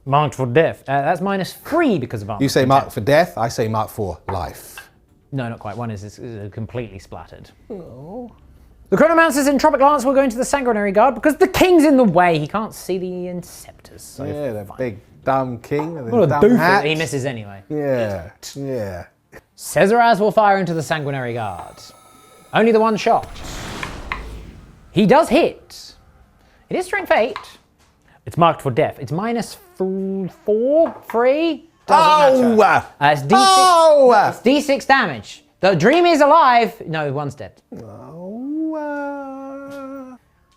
Marked for death. That's -3 because of Armor. You say mark for death, I say mark for life. No, not quite. 1 is completely splattered. Oh. The Chronomancer's Entropic Lance will go into the Sanguinary Guard because the King's in the way. He can't see the Inceptors. So Yeah, the big dumb king with what his a dumb doofus. hat. He misses anyway. Yeah, yeah. Caesaraz will fire into the Sanguinary Guard. Only the 1 shot. He does hit. It is strength 8. It's marked for death. It's -4, 3. Doesn't matter. It's D6. Oh! It's D6 damage. The dream is alive. No, 1's dead.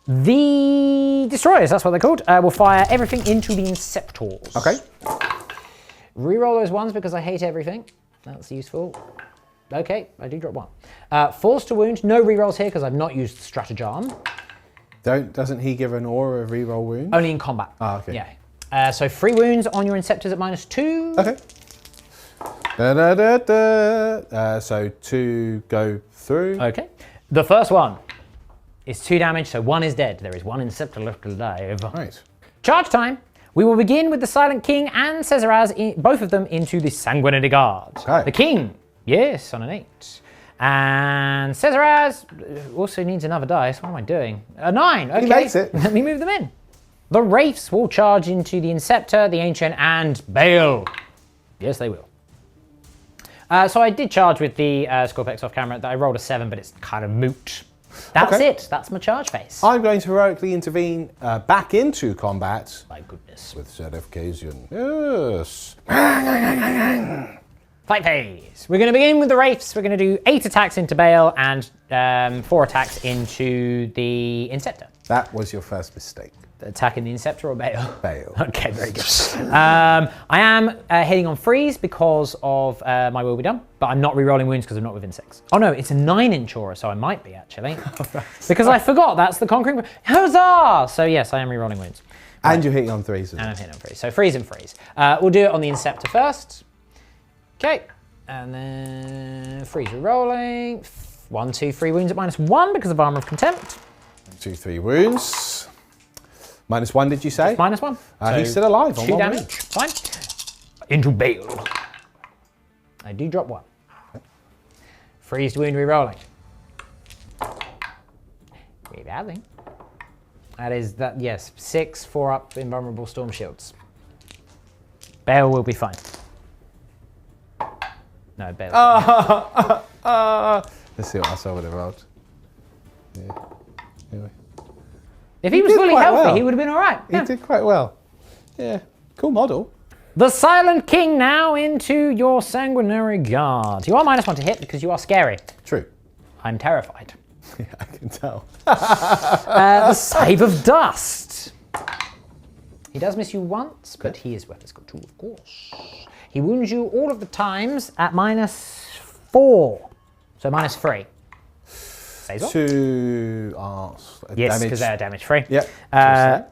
The Destroyers, that's what they're called, will fire everything into the Inceptors. Okay. Reroll those 1s because I hate everything. That's useful. Okay, I do drop 1. Force to wound, no rerolls here because I've not used Stratagem. Doesn't he give an aura of reroll wound? Only in combat. Ah, okay. Yeah. So 3 wounds on your Inceptors at -2. Okay. So 2 go through. Okay. The first one is 2 damage, so 1 is dead. There is 1 Inceptor left alive. Right. Charge time. We will begin with the Silent King and Caesaraz, both of them into the Sanguinary Guard. Okay. The King, yes, on an 8. And Caesaraz also needs another dice. What am I doing? A 9, okay. He makes it. Let me move them in. The Wraiths will charge into the Inceptor, the Ancient, and Bale. Yes, they will. So I did charge with the Scorpex off camera. I rolled a 7, but it's kind of moot. That's Okay. it. That's my charge phase. I'm going to heroically intervene back into combat My goodness. with certification. Yes. Fight phase. We're going to begin with the Wraiths. We're going to do 8 attacks into Bale and 4 attacks into the Inceptor. That was your first mistake. Attacking the Inceptor or Bale? Bale. Okay, very good. I am hitting on freeze because of my will be done, but I'm not re-rolling wounds because I'm not within 6. Oh no, it's a 9-inch aura, so I might be actually. Because I forgot that's the conquering. Huzzah! So yes, I am re-rolling wounds. And you're hitting on 3s as And well. I'm hitting on freeze. So freeze and freeze. We'll do it on the Inceptor first. Okay, and then freeze re-rolling. 1, 2, 3 wounds at -1 because of Armor of Contempt. 2, 3 wounds. -1, did you say? -1. He's still alive on 2 1 damage. wound. Fine. Into Bale. I do drop 1. Freeze wound re-rolling. Revolving. That is that. Yes, 6, 4 up invulnerable storm shields. Bale will be fine. No, Bale. Let's see what else I would have rolled. Yeah. Anyway. If he was did fully quite healthy, well. he would have been all right. He did quite well. Yeah, cool model. The Silent King now into your Sanguinary Guard. You are -1 to hit because you are scary. True. I'm terrified. Yeah, I can tell. The Save of Dust. He does miss you once, but he is weapons got 2, of course. He wounds you all of the times at -4. So -3. Stays on. 2 Yes, damage. because they're damage free. Yep.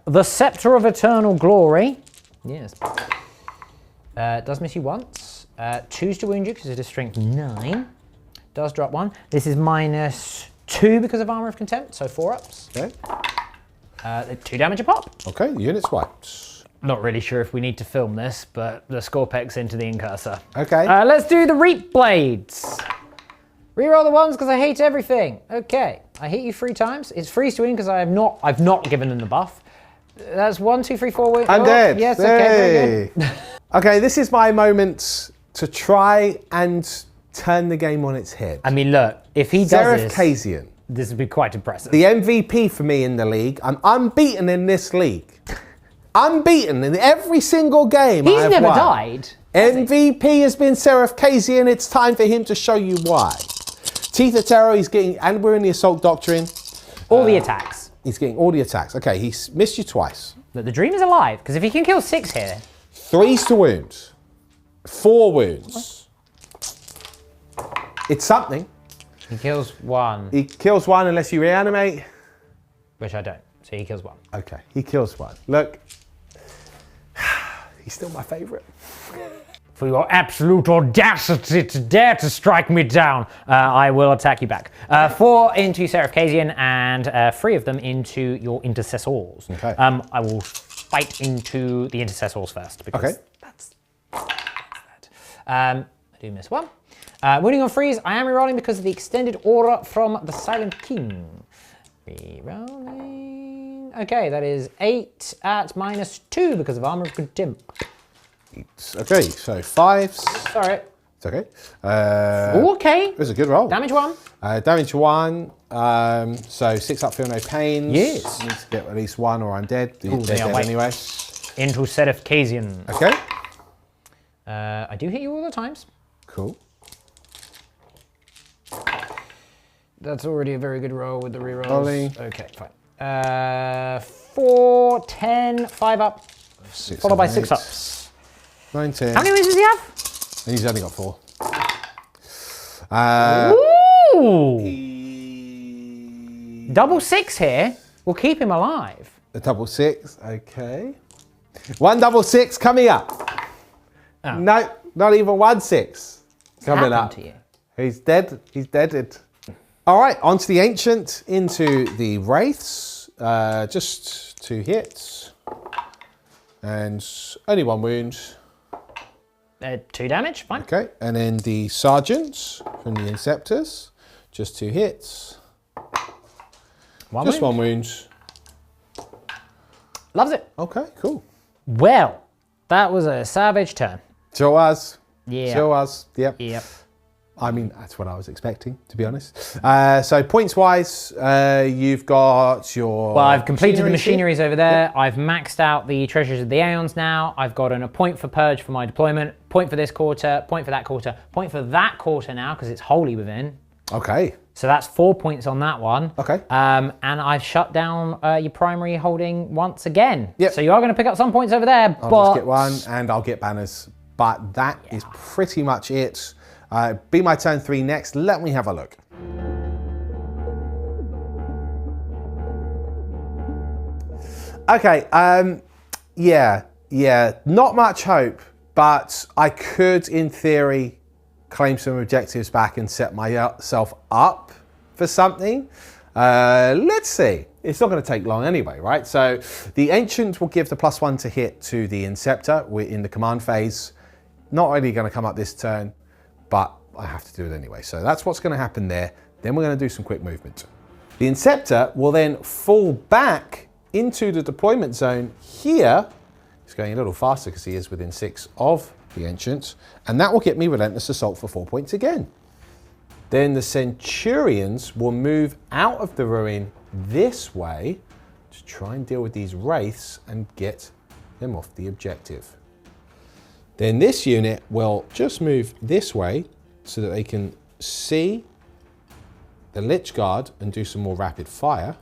The Scepter of Eternal Glory. Yes. Does miss you once. 2's to wound you because it is strength 9. Does drop 1. This is -2 because of Armor of Contempt, so 4 ups. Okay. 2 damage a pop. Okay, units wiped. Not really sure if we need to film this, but the Scorpex into the Incursor. Okay. Let's do the Reap Blades. Reroll the ones because I hate everything. Okay, I hit you 3 times. It's freeze to win because I've not given them the buff. That's 1, 2, 3, 4 wins. I'm dead. Yes, okay, very good. Okay, this is my moment to try and turn the game on its head. I mean, look, if he does Seraph this, Kazian, this would be quite impressive. the MVP for me in the league. I'm unbeaten in this league. Unbeaten in every single game He's I've never won. died. MVP has been Seraph Kazian. It's time for him to show you why. Teeth of Terror, he's getting, and we're in the Assault Doctrine. All the attacks. He's getting all the attacks. Okay, he's missed you twice. But the Dream is alive, because if he can kill 6 here, 3's to wound. 4 wounds. It's something. he kills 1, He kills 1 unless you reanimate. which I don't. So he kills 1. Okay, he kills 1. Look, he's still my favourite. For your absolute audacity to dare to strike me down, I will attack you back. 4 into Seraph Kazian and 3 of them into your intercessors. Okay. I will fight into the intercessors first because Okay. that's that. I do miss 1. Winning on freeze, I am rerolling because of the extended aura from the Silent King. Rerolling. Okay, that is 8 at -2 because of Armor of Contempt. Okay, so 5s. Sorry. It's okay. Okay. It was a good roll. Damage 1. Damage 1. So 6 up, feel no pains. Yes. Need to get at least 1 or I'm dead. They're they are dead white. anyway. Into Seraph Kazian. Okay. I do hit you all the times. Cool. That's already a very good roll with the rerolls. Rolling. Okay, fine. 4, 10, 5 up, 6, followed by 7, 6 8, ups. 9, 10. How many wins does he have? And he's only got 4. Ooh! Double 6 here will keep him alive. A double 6. Okay. 1 double 6 coming up. Oh. No, not even 1 6 coming happened up. to you? He's dead. He's deaded. All right, onto the Ancient, into the Wraiths. Just 2 hits. And only 1 wound. 2 damage, fine. Okay, and then the Sergeants from the Inceptors. Just 2 hits. 1 Just wound. 1 wound. Loves it. Okay, cool. Well, that was a savage turn. Sure was. Yeah. Sure was. Yep. Yep. I mean, that's what I was expecting, to be honest. So points-wise, you've got your... Well, I've completed the machinery. machineries over there. I've maxed out the Treasures of the Aeons now. I've gotten a point for Purge for my deployment, point for this quarter, point for that quarter, point for that quarter now, because it's wholly within. Okay. So that's 4 points on that one. Okay. And I've shut down your primary holding once again. Yep. So you are going to pick up some points over there, I'll but... just get 1, and I'll get banners. But that is pretty much it. Be my turn 3 next. Let me have a look. Okay, yeah, not much hope, but I could, in theory, claim some objectives back and set myself up for something. Let's see. It's not going to take long anyway, right? So the Ancient will give the +1 to hit to the Inceptor. We're in the command phase. Not really going to come up this turn, but I have to do it anyway. So that's what's going to happen there. Then we're going to do some quick movement. The Inceptor will then fall back into the deployment zone here. He's going a little faster because he is within 6 of the Ancient. And that will get me Relentless Assault for 4 points again. Then the Centurions will move out of the ruin this way to try and deal with these wraiths and get them off the objective. Then this unit will just move this way so that they can see the Lich Guard and do some more rapid fire.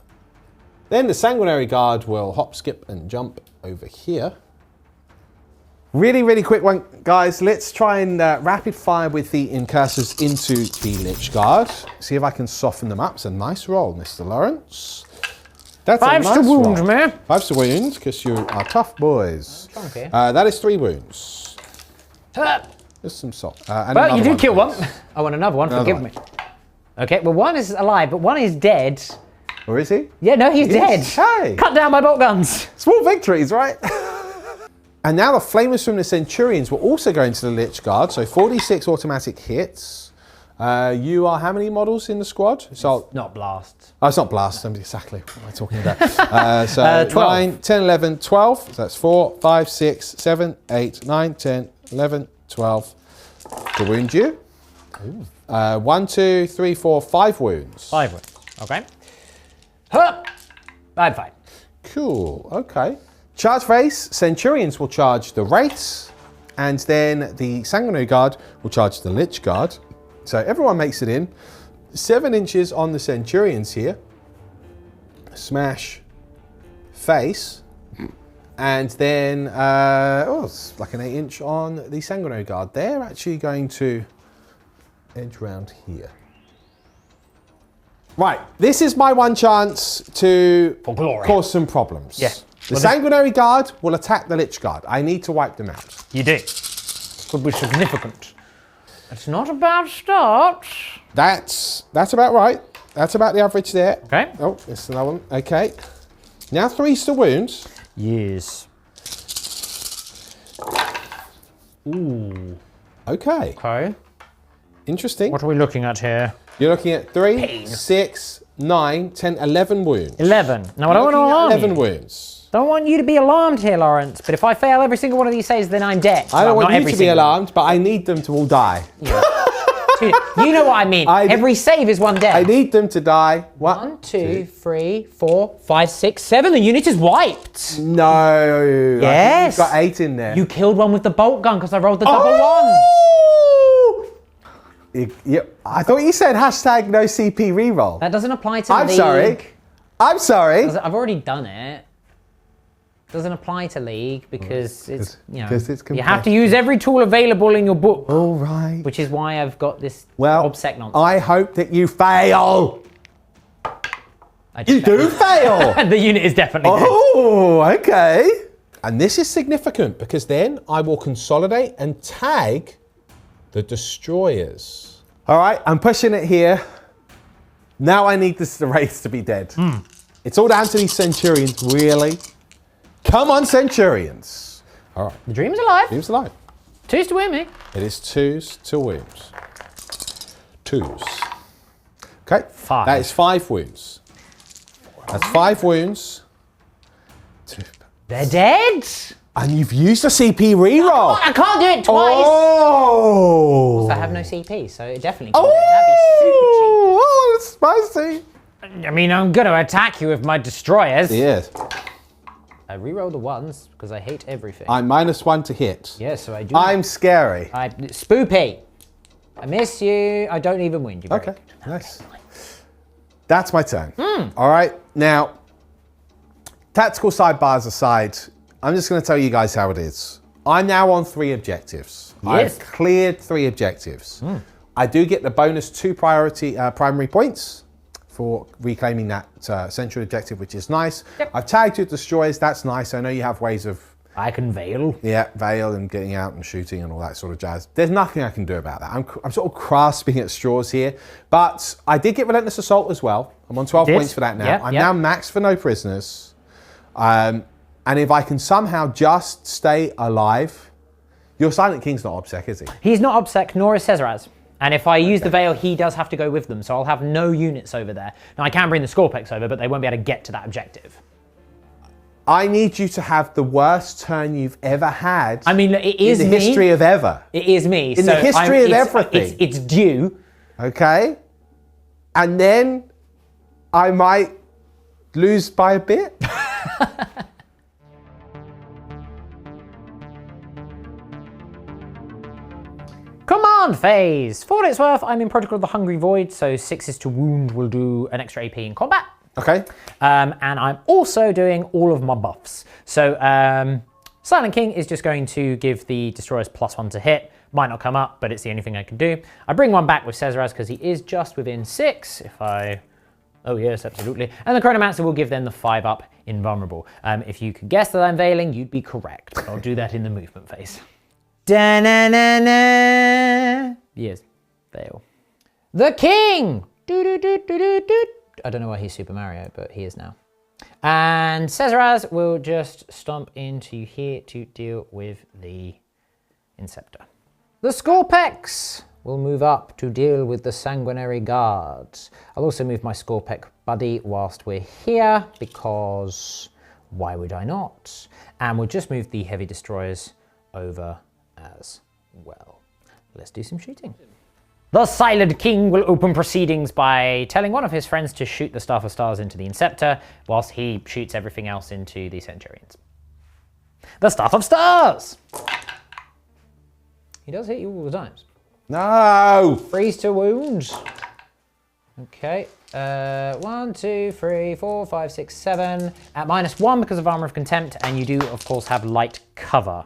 Then the Sanguinary Guard will hop, skip and jump over here. Really, really quick one, guys. Let's try and rapid fire with the incursors into the Lich Guard. See if I can soften them up. It's a nice roll, Mr. Lawrence. That's Fives a nice to wound, roll. man. 5 to wound, because you are tough boys. Okay. That is 3 wounds. Well, There's some salt. you did kill one. please. I want another one, Another forgive one. me. Okay, well one is alive, but one is dead. Where is he? Yeah, no, he's dead. Hey. Cut down by bolt guns. Small victories, right? And now the flamers from the Centurions will also go into the Lich Guard. So 46 automatic hits. You are how many models in the squad? So Not blast. oh, it's not blast. Exactly what am I talking about? So 12. 9, 10, 11, 12. So that's 4, 5, 6, 7, 8, 9, 10, 11, 12 to wound you. 1, 2, 3, 4, 5 wounds. 5 wounds. Okay. Huh. I'm fine. Cool, okay. Charge phase, Centurions will charge the Wraiths, and then the Sanguinary Guard will charge the Lich Guard. So everyone makes it in. 7 inches on the Centurions here. Smash, face, and then, it's like an 8 inch on the Sanguinary Guard. They're actually going to edge round here. Right, this is my one chance to For glory. cause some problems. Yeah. The Sanguinary Guard will attack the Lich Guard. I need to wipe them out. You do. Could be significant. It's not a bad start. That's about right. That's about the average there. Okay. Oh, it's another one. Okay. Now 3's to wounds. Yes. Ooh. Okay. Okay. Interesting. What are we looking at here? You're looking at 3, 6, 9, 10, 11 wounds. 11. Now I don't want to Looking at alarm 11 you. wounds. Don't want you to be alarmed here, Lawrence. But if I fail every single one of these saves, then I'm dead. I don't Well, want not you every to be single alarmed, but I need them to all die. You know what I mean. Every save is one death. I need them to die. What? 1, 2, 3, 4, 5, 6, 7. The unit is wiped. No. Yes. You've got 8 in there. You killed one with the bolt gun because I rolled the double one. Oh! I thought you said hashtag no CP reroll. That doesn't apply to I'm League. sorry. I'm sorry. I've already done it. Doesn't apply to League because it's, you know, 'cause it's you have to use every tool available in your book. All right. Which is why I've got this Well, obsec nonsense. I hope that you fail. I You just do fail. The unit is definitely dead. Oh, okay. And this is significant because then I will consolidate and tag the destroyers. All right, I'm pushing it here. Now I need the Wraiths to be dead. It's all down to these Centurions, really. Come on, Centurions. All right, The dream's alive. team's alive. 2's to win me. It is 2s to wounds. 2s. Okay, 5. that is 5 wounds. That's 5 wounds. They're dead. And you've used a CP reroll. I can't do it twice. Oh! I have no CP, so it definitely can do it. That'd be Oh, it's spicy. super cheap. I mean, I'm going to attack you with my destroyers. Yes. I reroll the ones because I hate everything. I'm -1 to hit. Yeah, so I do. I'm scary. Spoopy. I miss you. I don't even win. You're Okay, nice. That's my turn. All right, now, tactical sidebars aside, I'm just going to tell you guys how it is. I'm now on 3 objectives. Yes. I've cleared 3 objectives. I do get the bonus 2 primary points for reclaiming that central objective, which is nice. Yep. I've tagged your destroyers. That's nice. I know you have ways of I can veil. veil and getting out and shooting and all that sort of jazz. There's nothing I can do about that. I'm sort of grasping at straws here, but I did get Relentless Assault as well. I'm on 12 points for that now. Yep, I'm yep. now maxed for no prisoners. And if I can somehow just stay alive, your Silent King's not OBSEC, is he? He's not OBSEC, nor is Cesaraz. And if I use the veil, he does have to go with them, so I'll have no units over there. Now, I can bring the Scorpex over, but they won't be able to get to that objective. I need you to have the worst turn you've ever had. I mean, it is in the me. history of ever. It is me. In the history of everything. It's due. Okay? And then I might lose by a bit. Command phase. For what it's worth, I'm in Protocol of the Hungry Void, so 6s to wound will do an extra AP in combat. Okay. And I'm also doing all of my buffs. So Silent King is just going to give the destroyers +1 to hit. Might not come up, but it's the only thing I can do. I bring one back with Cesaraz because he is just within 6. Oh yes, absolutely. And the Chronomancer will give them the 5 up invulnerable. If you could guess that I'm veiling, you'd be correct. I'll do that in the movement phase. Da-na-na-na. Yes, veil. The King! Do-do-do-do-do-do. I don't know why he's Super Mario, but he is now. And Cesaraz will just stomp into here to deal with the Inceptor. The Scorpex will move up to deal with the Sanguinary Guards. I'll also move my Scorpec buddy whilst we're here, because why would I not? And we'll just move the Heavy Destroyers over as well. Let's do some shooting. The Silent King will open proceedings by telling one of his friends to shoot the Staff of Stars into the Inceptor, whilst he shoots everything else into the Centurions. The Staff of Stars! He does hit you all the times. No! Freeze to wound. Okay. 1, 2, 3, 4, 5, 6, 7. At -1 because of Armor of Contempt, and you do, of course, have light cover.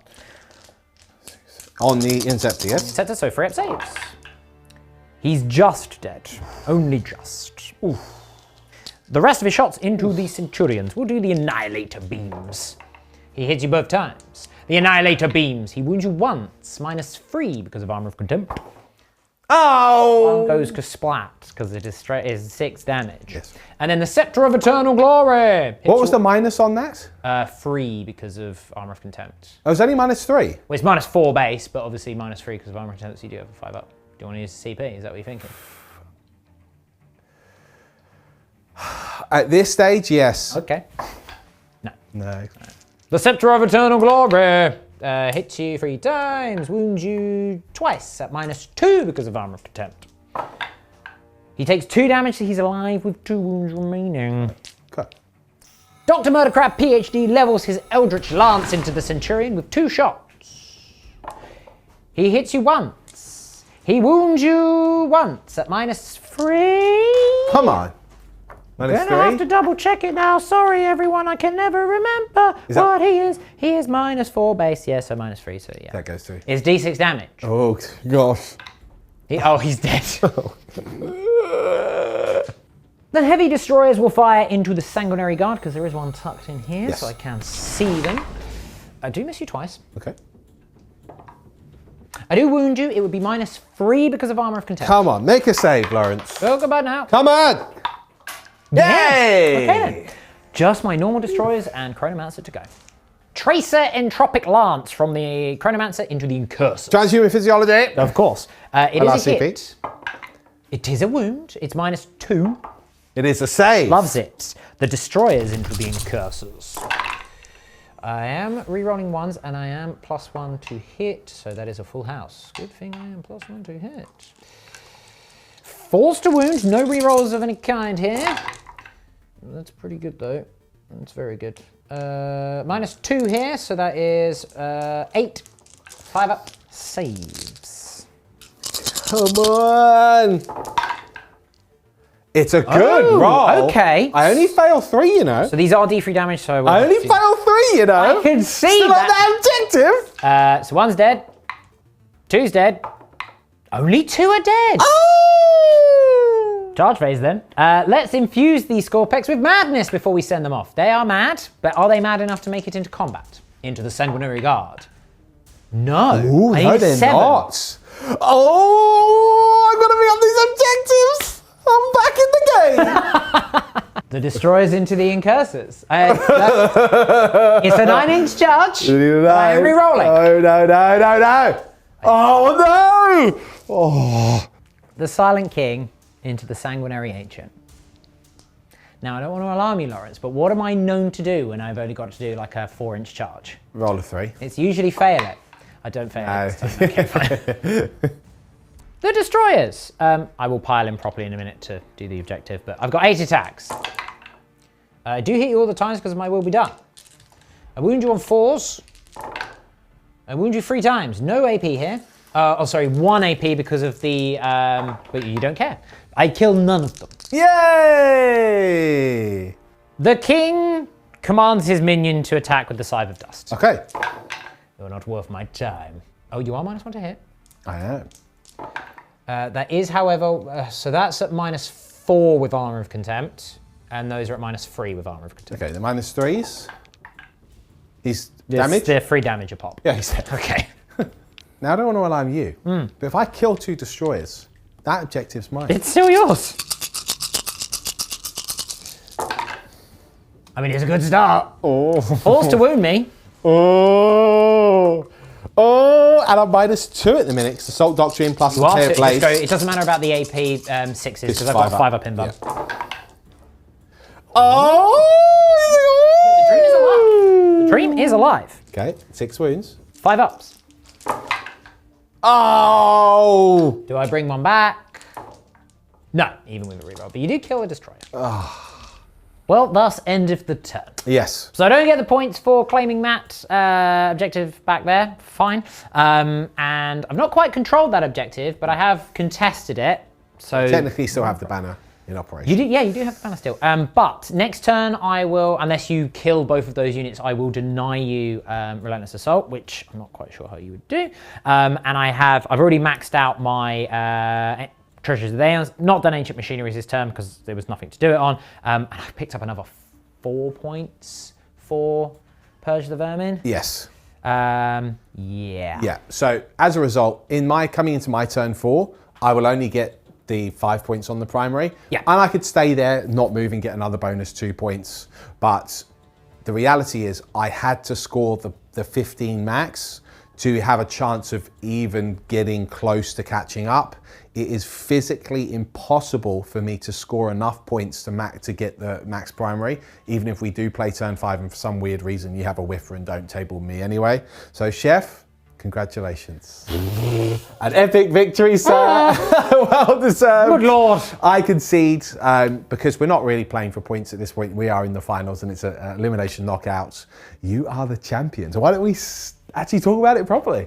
On the Inceptor, yes? Inceptor, so 3 up saves. He's just dead. Only just. Oof. The rest of his shots into the Centurions will do the Annihilator Beams. He hits you both times. The Annihilator Beams. He wounds you once. -3 because of Armor of Contempt. Oh! One goes to splat because it is 6 damage. Yes. And then the Scepter of Eternal Glory. What was the minus on that? 3 because of Armor of Contempt. Oh, it was only -3? Well, it's -4 base, but obviously -3 because of Armor of Contempt, so you do have a 5 up. Do you want to use the CP? Is that what you're thinking? At this stage, yes. Okay. No. The Scepter of Eternal Glory hits you 3 times, wounds you twice at -2 because of Armor of Contempt. He takes 2 damage, so he's alive with 2 wounds remaining. Okay. Dr. Murdercrab PhD levels his Eldritch Lance into the Centurion with 2 shots. He hits you once. He wounds you once at -3. Come on. I'm gonna have to double check it now. Sorry, everyone. I can never remember what he is. He is -4 base. Yeah, so -3. So yeah. That goes through. It's D6 damage. Oh, gosh. He's dead. The Heavy Destroyers will fire into the Sanguinary Guard because there is one tucked in here, Yes. so I can see them. I do miss you twice. Okay. I do wound you. It would be -3 because of Armor of Contempt. Come on, make a save, Lawrence. Talk about now. Come on! Yay! Okay then. Just my normal destroyers and Chronomancer to go. Tracer Entropic Lance from the Chronomancer into the Incursor. Transhuman Physiology. Of course. It is a LRCP. hit. It is a wound. It's -2. It is a save. Loves it. The destroyers into the Incursors. I am re-rolling ones and I am +1 to hit, so that is a full house. Good thing I am +1 to hit. Falls to wound, no re-rolls of any kind here. That's pretty good though. That's very good. -2 here, so that is 8. 5 up, saves. Come on. It's a good roll. Okay. I only fail 3, you know. So these are D3 damage, so I only fail 3, you know. I can see Still on that. that objective. So 1's dead, 2's dead, only 2 are dead. Oh! Charge phase then. Let's infuse these Scorpex with madness before we send them off. They are mad, but are they mad enough to make it into combat? Into the Sanguinary Guard? No. Ooh, I no, need they're 7. not. Oh, I'm going to be on these objectives. I'm back in the game. The destroyers into the Incursors. It's a 9-inch charge. I am re-rolling. No. Oh, no. Oh. The Silent King into the Sanguinary Ancient. Now, I don't want to alarm you, Lawrence, but what am I known to do when I've only got to do like a 4-inch charge? Roll a 3. It's usually fail it. I don't fail No. it this time. Okay, fine. The Destroyers. I will pile in properly in a minute to do the objective, but I've got 8 attacks. I do hit you all the times because my will be done. I wound you on 4s. I wound you 3 times. No AP here. Oh, sorry, 1 AP because of the, but you don't care. I kill none of them. Yay! The king commands his minion to attack with the Scythe of Dust. Okay. You're not worth my time. Oh, you are -1 to hit. I am. That is, however, so that's at -4 with Armor of Contempt, and those are at -3 with Armor of Contempt. Okay, the -3s. He's damaged? They're 3 damage a pop. Yeah, he's dead. Okay. Now, I don't want to alarm you, but if I kill 2 destroyers, that objective's mine. It's still yours. I mean, it's a good start. Oh. Forced to wound me. Oh. Oh, and I'm -2 at the minute, because Assault Doctrine plus You are, Tear so Blade. it doesn't matter about the AP 6s, because I've got 5 up in them. Yeah. Oh! The dream is alive. Okay, 6 wounds. 5 ups. Oh! Do I bring one back? No, even with a reroll. But you do kill a destroyer. Well, thus end of the turn. Yes. So I don't get the points for claiming that objective back there. Fine. And I've not quite controlled that objective, but I have contested it. So Technically, still have the banner in operation. you do, yeah, you do have the banner still. But next turn, I will, unless you kill both of those units, I will deny you Relentless Assault, which I'm not quite sure how you would do. And I've already maxed out my Treasures of the Aeons. Not done Ancient Machineries this turn because there was nothing to do it on. And I've picked up another 4 points for Purge the Vermin. Yes. Yeah. Yeah. So as a result, coming into my turn 4, I will only get the 5 points on the primary. Yeah. And I could stay there, not move, and get another bonus 2 points. But the reality is I had to score the 15 max to have a chance of even getting close to catching up. It is physically impossible for me to score enough points to get the max primary, even if we do play turn 5 and for some weird reason you have a whiffer and don't table me anyway. So Chef, congratulations. An epic victory, sir. Well deserved. Good Lord. I concede because we're not really playing for points at this point. We are in the finals and it's an elimination knockout. You are the champion. So why don't we actually talk about it properly?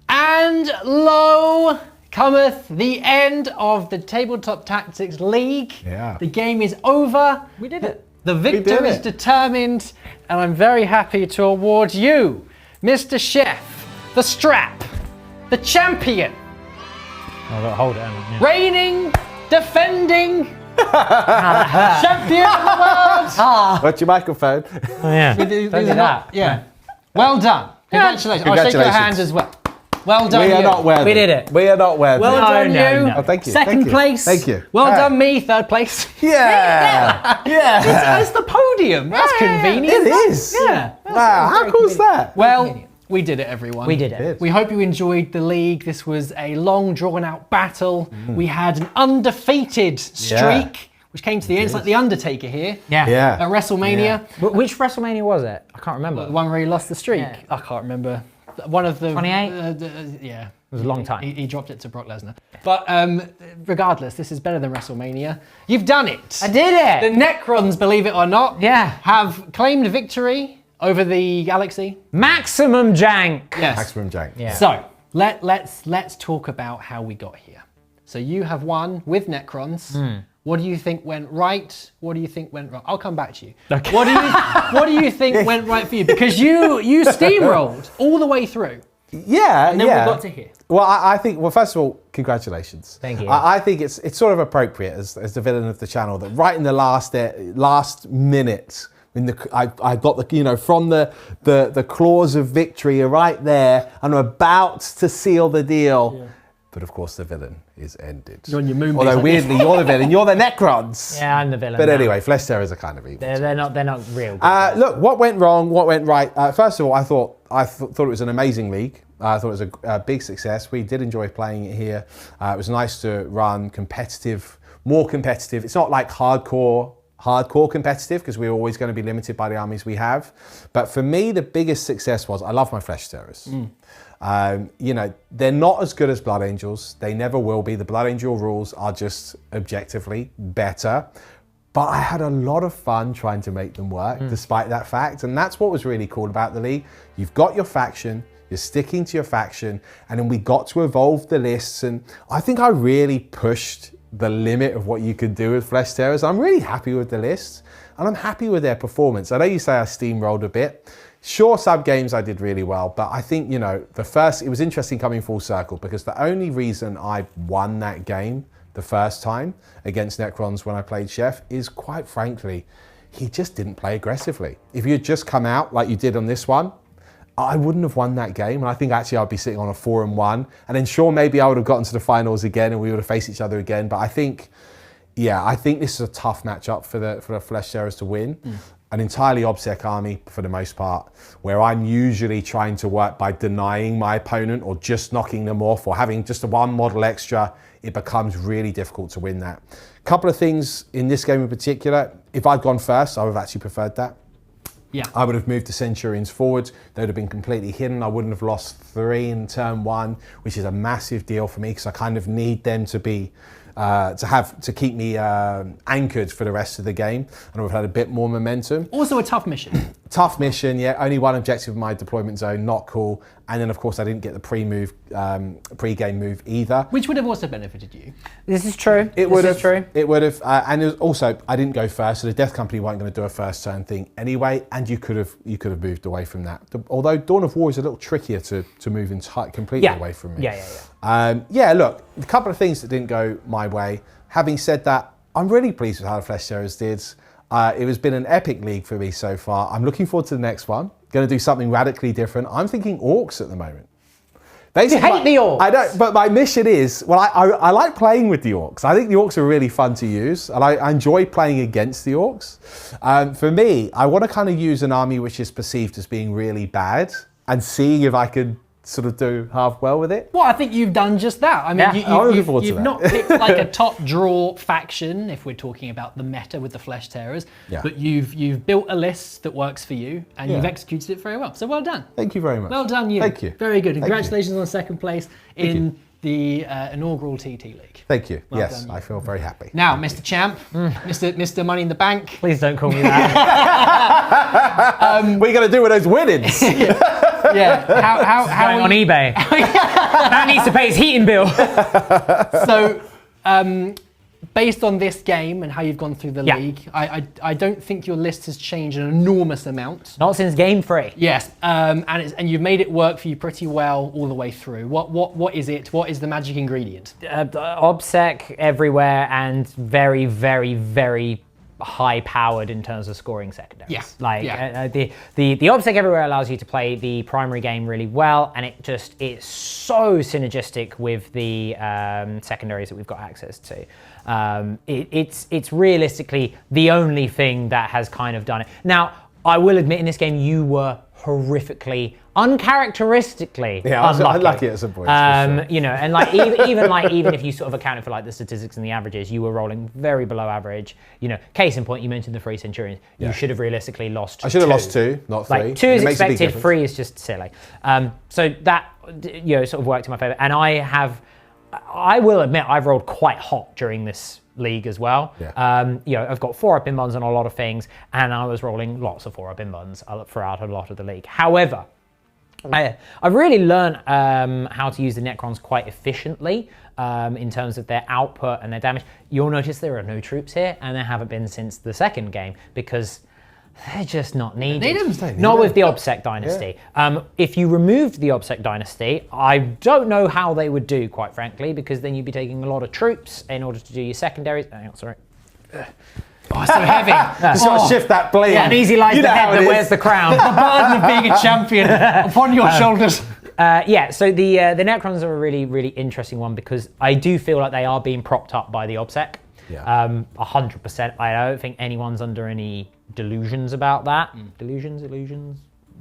And lo cometh the end of the Tabletop Tactics League. Yeah. The game is over. We did it. The victor did is it. determined, and I'm very happy to award you, Mr. Chef, the strap, the champion, I've got to hold it. Yeah. reigning, defending champion of the world. What's your microphone? Oh, yeah. Don't do that. Yeah. Well done. Congratulations. I'll shake your Congratulations. hands as well. Well done, We are you. not worthy. We did it. We are not worthy. Well done, no, you. no. Oh, thank you. Second Thank you. place. Thank you. Well Hey. done, me. Third place. Yeah. Yeah. That's the podium. That's convenient. It is. Yeah. Wow, how cool is that? Well, we did it, everyone. We did it. We hope you enjoyed the league. This was a long, drawn-out battle. We had an undefeated streak, which came to the end. It's like the Undertaker here Yeah. Yeah. at WrestleMania. Which WrestleMania was it? I can't remember. The one where he lost the streak. Yeah. I can't remember. One of the 28? Yeah. It was a long time. He dropped it to Brock Lesnar. But regardless, this is better than WrestleMania. You've done it. I did it. The Necrons, believe it or not, Yeah. have claimed victory over the galaxy. Maximum jank. Yes. Maximum jank. Yeah. So let's talk about how we got here. So you have won with Necrons. What do you think went right? What do you think went wrong? I'll come back to you. Okay. What do you think went right for you? Because you steamrolled all the way through. Yeah, And then yeah. we got to here. Well, I think, well, first of all, congratulations. Thank you. I think it's sort of appropriate as the villain of the channel that right in the last minute, I got the, from the claws of victory right there, I'm about to seal the deal. Yeah. But of course, the villain is ended. You're on your moon. Although weirdly, you're the villain. You're the Necrons. Yeah, I'm the villain. But now. anyway, flesh terrors are kind of evil. They're not real. Good Look, what went wrong? What went right? First of all, I thought it was an amazing league. I thought it was a big success. We did enjoy playing it here. It was nice to run competitive, more competitive. It's not like hardcore competitive because we're always going to be limited by the armies we have. But for me, the biggest success was I love my flesh terrors. They're not as good as Blood Angels. They never will be. The Blood Angel rules are just objectively better. but I had a lot of fun trying to make them work despite that fact. And that's what was really cool about the league. You've got your faction, you're sticking to your faction, and then we got to evolve the lists. And I think I really pushed the limit of what you could do with Flesh Terrors. I'm really happy with the lists, and I'm happy with their performance. I know you say I steamrolled a bit. Sure, sub games I did really well, but I think, you know, it was interesting coming full circle, because the only reason I won that game the first time against Necrons when I played Chef is, quite frankly, he just didn't play aggressively. If you had just come out like you did on this one, I wouldn't have won that game. And I think actually I'd be sitting on a 4-1. And then sure, maybe I would have gotten to the finals again and we would have faced each other again. But I think, yeah, I think this is a tough matchup for the Flesh Terrors to win. An entirely OBSEC army for the most part, where I'm usually trying to work by denying my opponent or just knocking them off or having just a one model extra. It becomes really difficult to win that. A couple of things in this game in particular, if I'd gone first, I would have actually preferred that. Yeah. I would have moved the Centurions forward. They would have been completely hidden. I wouldn't have lost 3 in turn 1, which is a massive deal for me, because I kind of need them to be to keep me anchored for the rest of the game, and we've had a bit more momentum. Also a tough mission. Tough mission, yeah. Only one objective in my deployment zone, not cool. And then of course I didn't get the pre-game move either. Which would have also benefited you. This is true. It would have. True. It would have. And it was also, I didn't go first, so the Death Company weren't going to do a first turn thing anyway. And you could have moved away from that. Although Dawn of War is a little trickier to move completely away from me. Yeah. Look, a couple of things that didn't go my way. Having said that, I'm really pleased with how the Flesh Terrors did. It has been an epic league for me so far. I'm looking forward to the next one. Going to do something radically different. I'm thinking orcs at the moment. Basically, you hate the orcs. I don't, but my mission is, well, I like playing with the orcs. I think the orcs are really fun to use, and I enjoy playing against the orcs. For me, I want to kind of use an army which is perceived as being really bad and seeing if I could sort of do half well with it. Well, I think you've done just that. I mean, you've not picked like a top draw faction, if we're talking about the meta with the Flesh Terrors, but you've built a list that works for you, and you've executed it very well. So well done. Thank you very much. Well done, you. Thank you. Very good. Congratulations on second place in the inaugural TT League. Thank you. Well yes, done, I feel very happy. Now, Mr. Champ, Mr. Money in the Bank. Please don't call me that. What are you going to do with those winnings? Yeah. How Going on eBay. That needs to pay his heating bill. So, based on this game and how you've gone through the league, I don't think your list has changed an enormous amount. Not since game 3. Yes, and you've made it work for you pretty well all the way through. What is it? What is the magic ingredient? OBSEC everywhere, and very, very, very high-powered in terms of scoring secondaries. The OBSEC everywhere allows you to play the primary game really well, and it's so synergistic with the secondaries that we've got access to. It's realistically the only thing that has kind of done it. Now, I will admit in this game you were horrifically, uncharacteristically unlucky at some points. Sure. You know, and like even if you sort of accounted for like the statistics and the averages, you were rolling very below average. You know, case in point, you mentioned the 3 Centurions. You should have realistically lost. I should have lost 2, not 3. Like 2 is expected, 3 is just silly. So that sort of worked in my favour, and I will admit I've rolled quite hot during this league as well. I've got 4 up in buns on a lot of things, and I was rolling lots of 4 up in buns throughout a lot of the league. However, I've really learned how to use the Necrons quite efficiently in terms of their output and their damage. You'll notice there are no troops here, and there haven't been since the second game, because they're just not needed. Not with the OBSEC Dynasty. If you removed the OBSEC Dynasty, I don't know how they would do, quite frankly, because then you'd be taking a lot of troops in order to do your secondaries. Sorry. Oh, it's so heavy. Just got to shift that blade. Yeah, and easy lies the head that wears the crown. The burden of being a champion upon your shoulders. So the Necrons are a really, really interesting one, because I do feel like they are being propped up by the OBSEC. 100%. I don't think anyone's under any delusions about that. Illusions,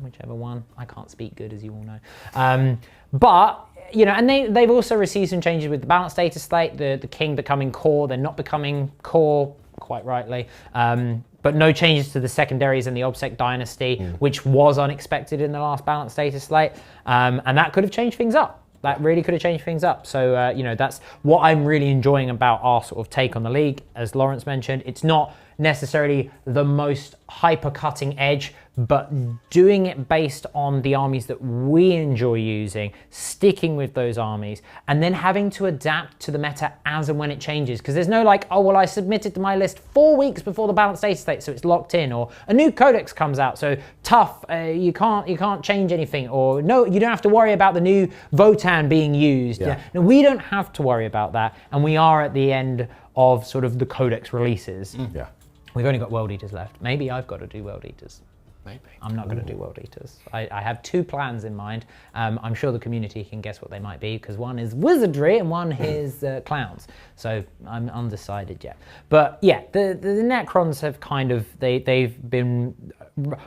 whichever one. I can't speak good, as you all know. But, you know, and they've also received some changes with the balance data slate, the king becoming core, they're not becoming core, quite rightly. But no changes to the secondaries in the OBSEC Dynasty, which was unexpected in the last balance data slate. And that could have changed things up. That really could have changed things up. So, that's what I'm really enjoying about our sort of take on the league. As Lawrence mentioned, it's not necessarily the most hyper cutting edge, but doing it based on the armies that we enjoy using, sticking with those armies, and then having to adapt to the meta as and when it changes. Because there's no like, oh, well, I submitted to my list 4 weeks before the balanced data state, so it's locked in, or a new codex comes out, so tough, you can't change anything, or no, you don't have to worry about the new Votan being used. Yeah. No, we don't have to worry about that, and we are at the end of sort of the codex releases. Yeah. We've only got World Eaters left. Maybe I've got to do World Eaters. Maybe. I'm not going to do World Eaters. I have 2 plans in mind. I'm sure the community can guess what they might be, because one is wizardry and one is clowns. So I'm undecided yet. But yeah, the Necrons have kind of, they've been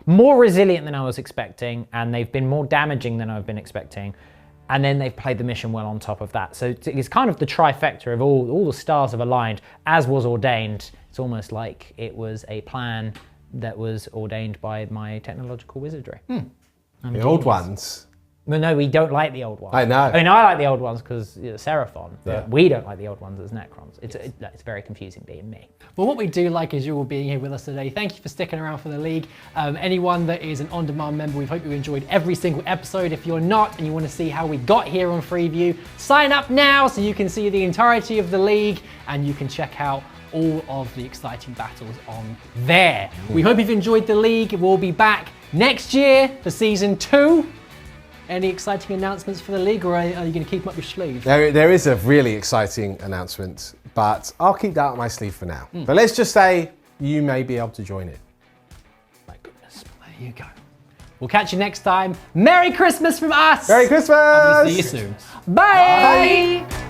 more resilient than I was expecting, and they've been more damaging than I've been expecting. And then they've played the mission well on top of that. So it's kind of the trifecta of all the stars have aligned, as was ordained. It's almost like it was a plan that was ordained by my technological wizardry. The old ones. Well, no, we don't like the old ones. I know. I mean, I like the old ones because Seraphon, but Yeah. we don't like the old ones as Necrons. It's very confusing being me. Well, what we do like is you all being here with us today. Thank you for sticking around for the league. Anyone that is an on-demand member, we hope you enjoyed every single episode. If you're not and you want to see how we got here on Freeview, sign up now so you can see the entirety of the league and you can check out all of the exciting battles on there. We hope you've enjoyed the league. We'll be back next year for season 2. Any exciting announcements for the league, or are you going to keep them up your sleeve? There is a really exciting announcement, but I'll keep that up my sleeve for now. But let's just say you may be able to join it. My goodness, there you go. We'll catch you next time. Merry Christmas from us. Merry Christmas! And we'll see you soon. Bye.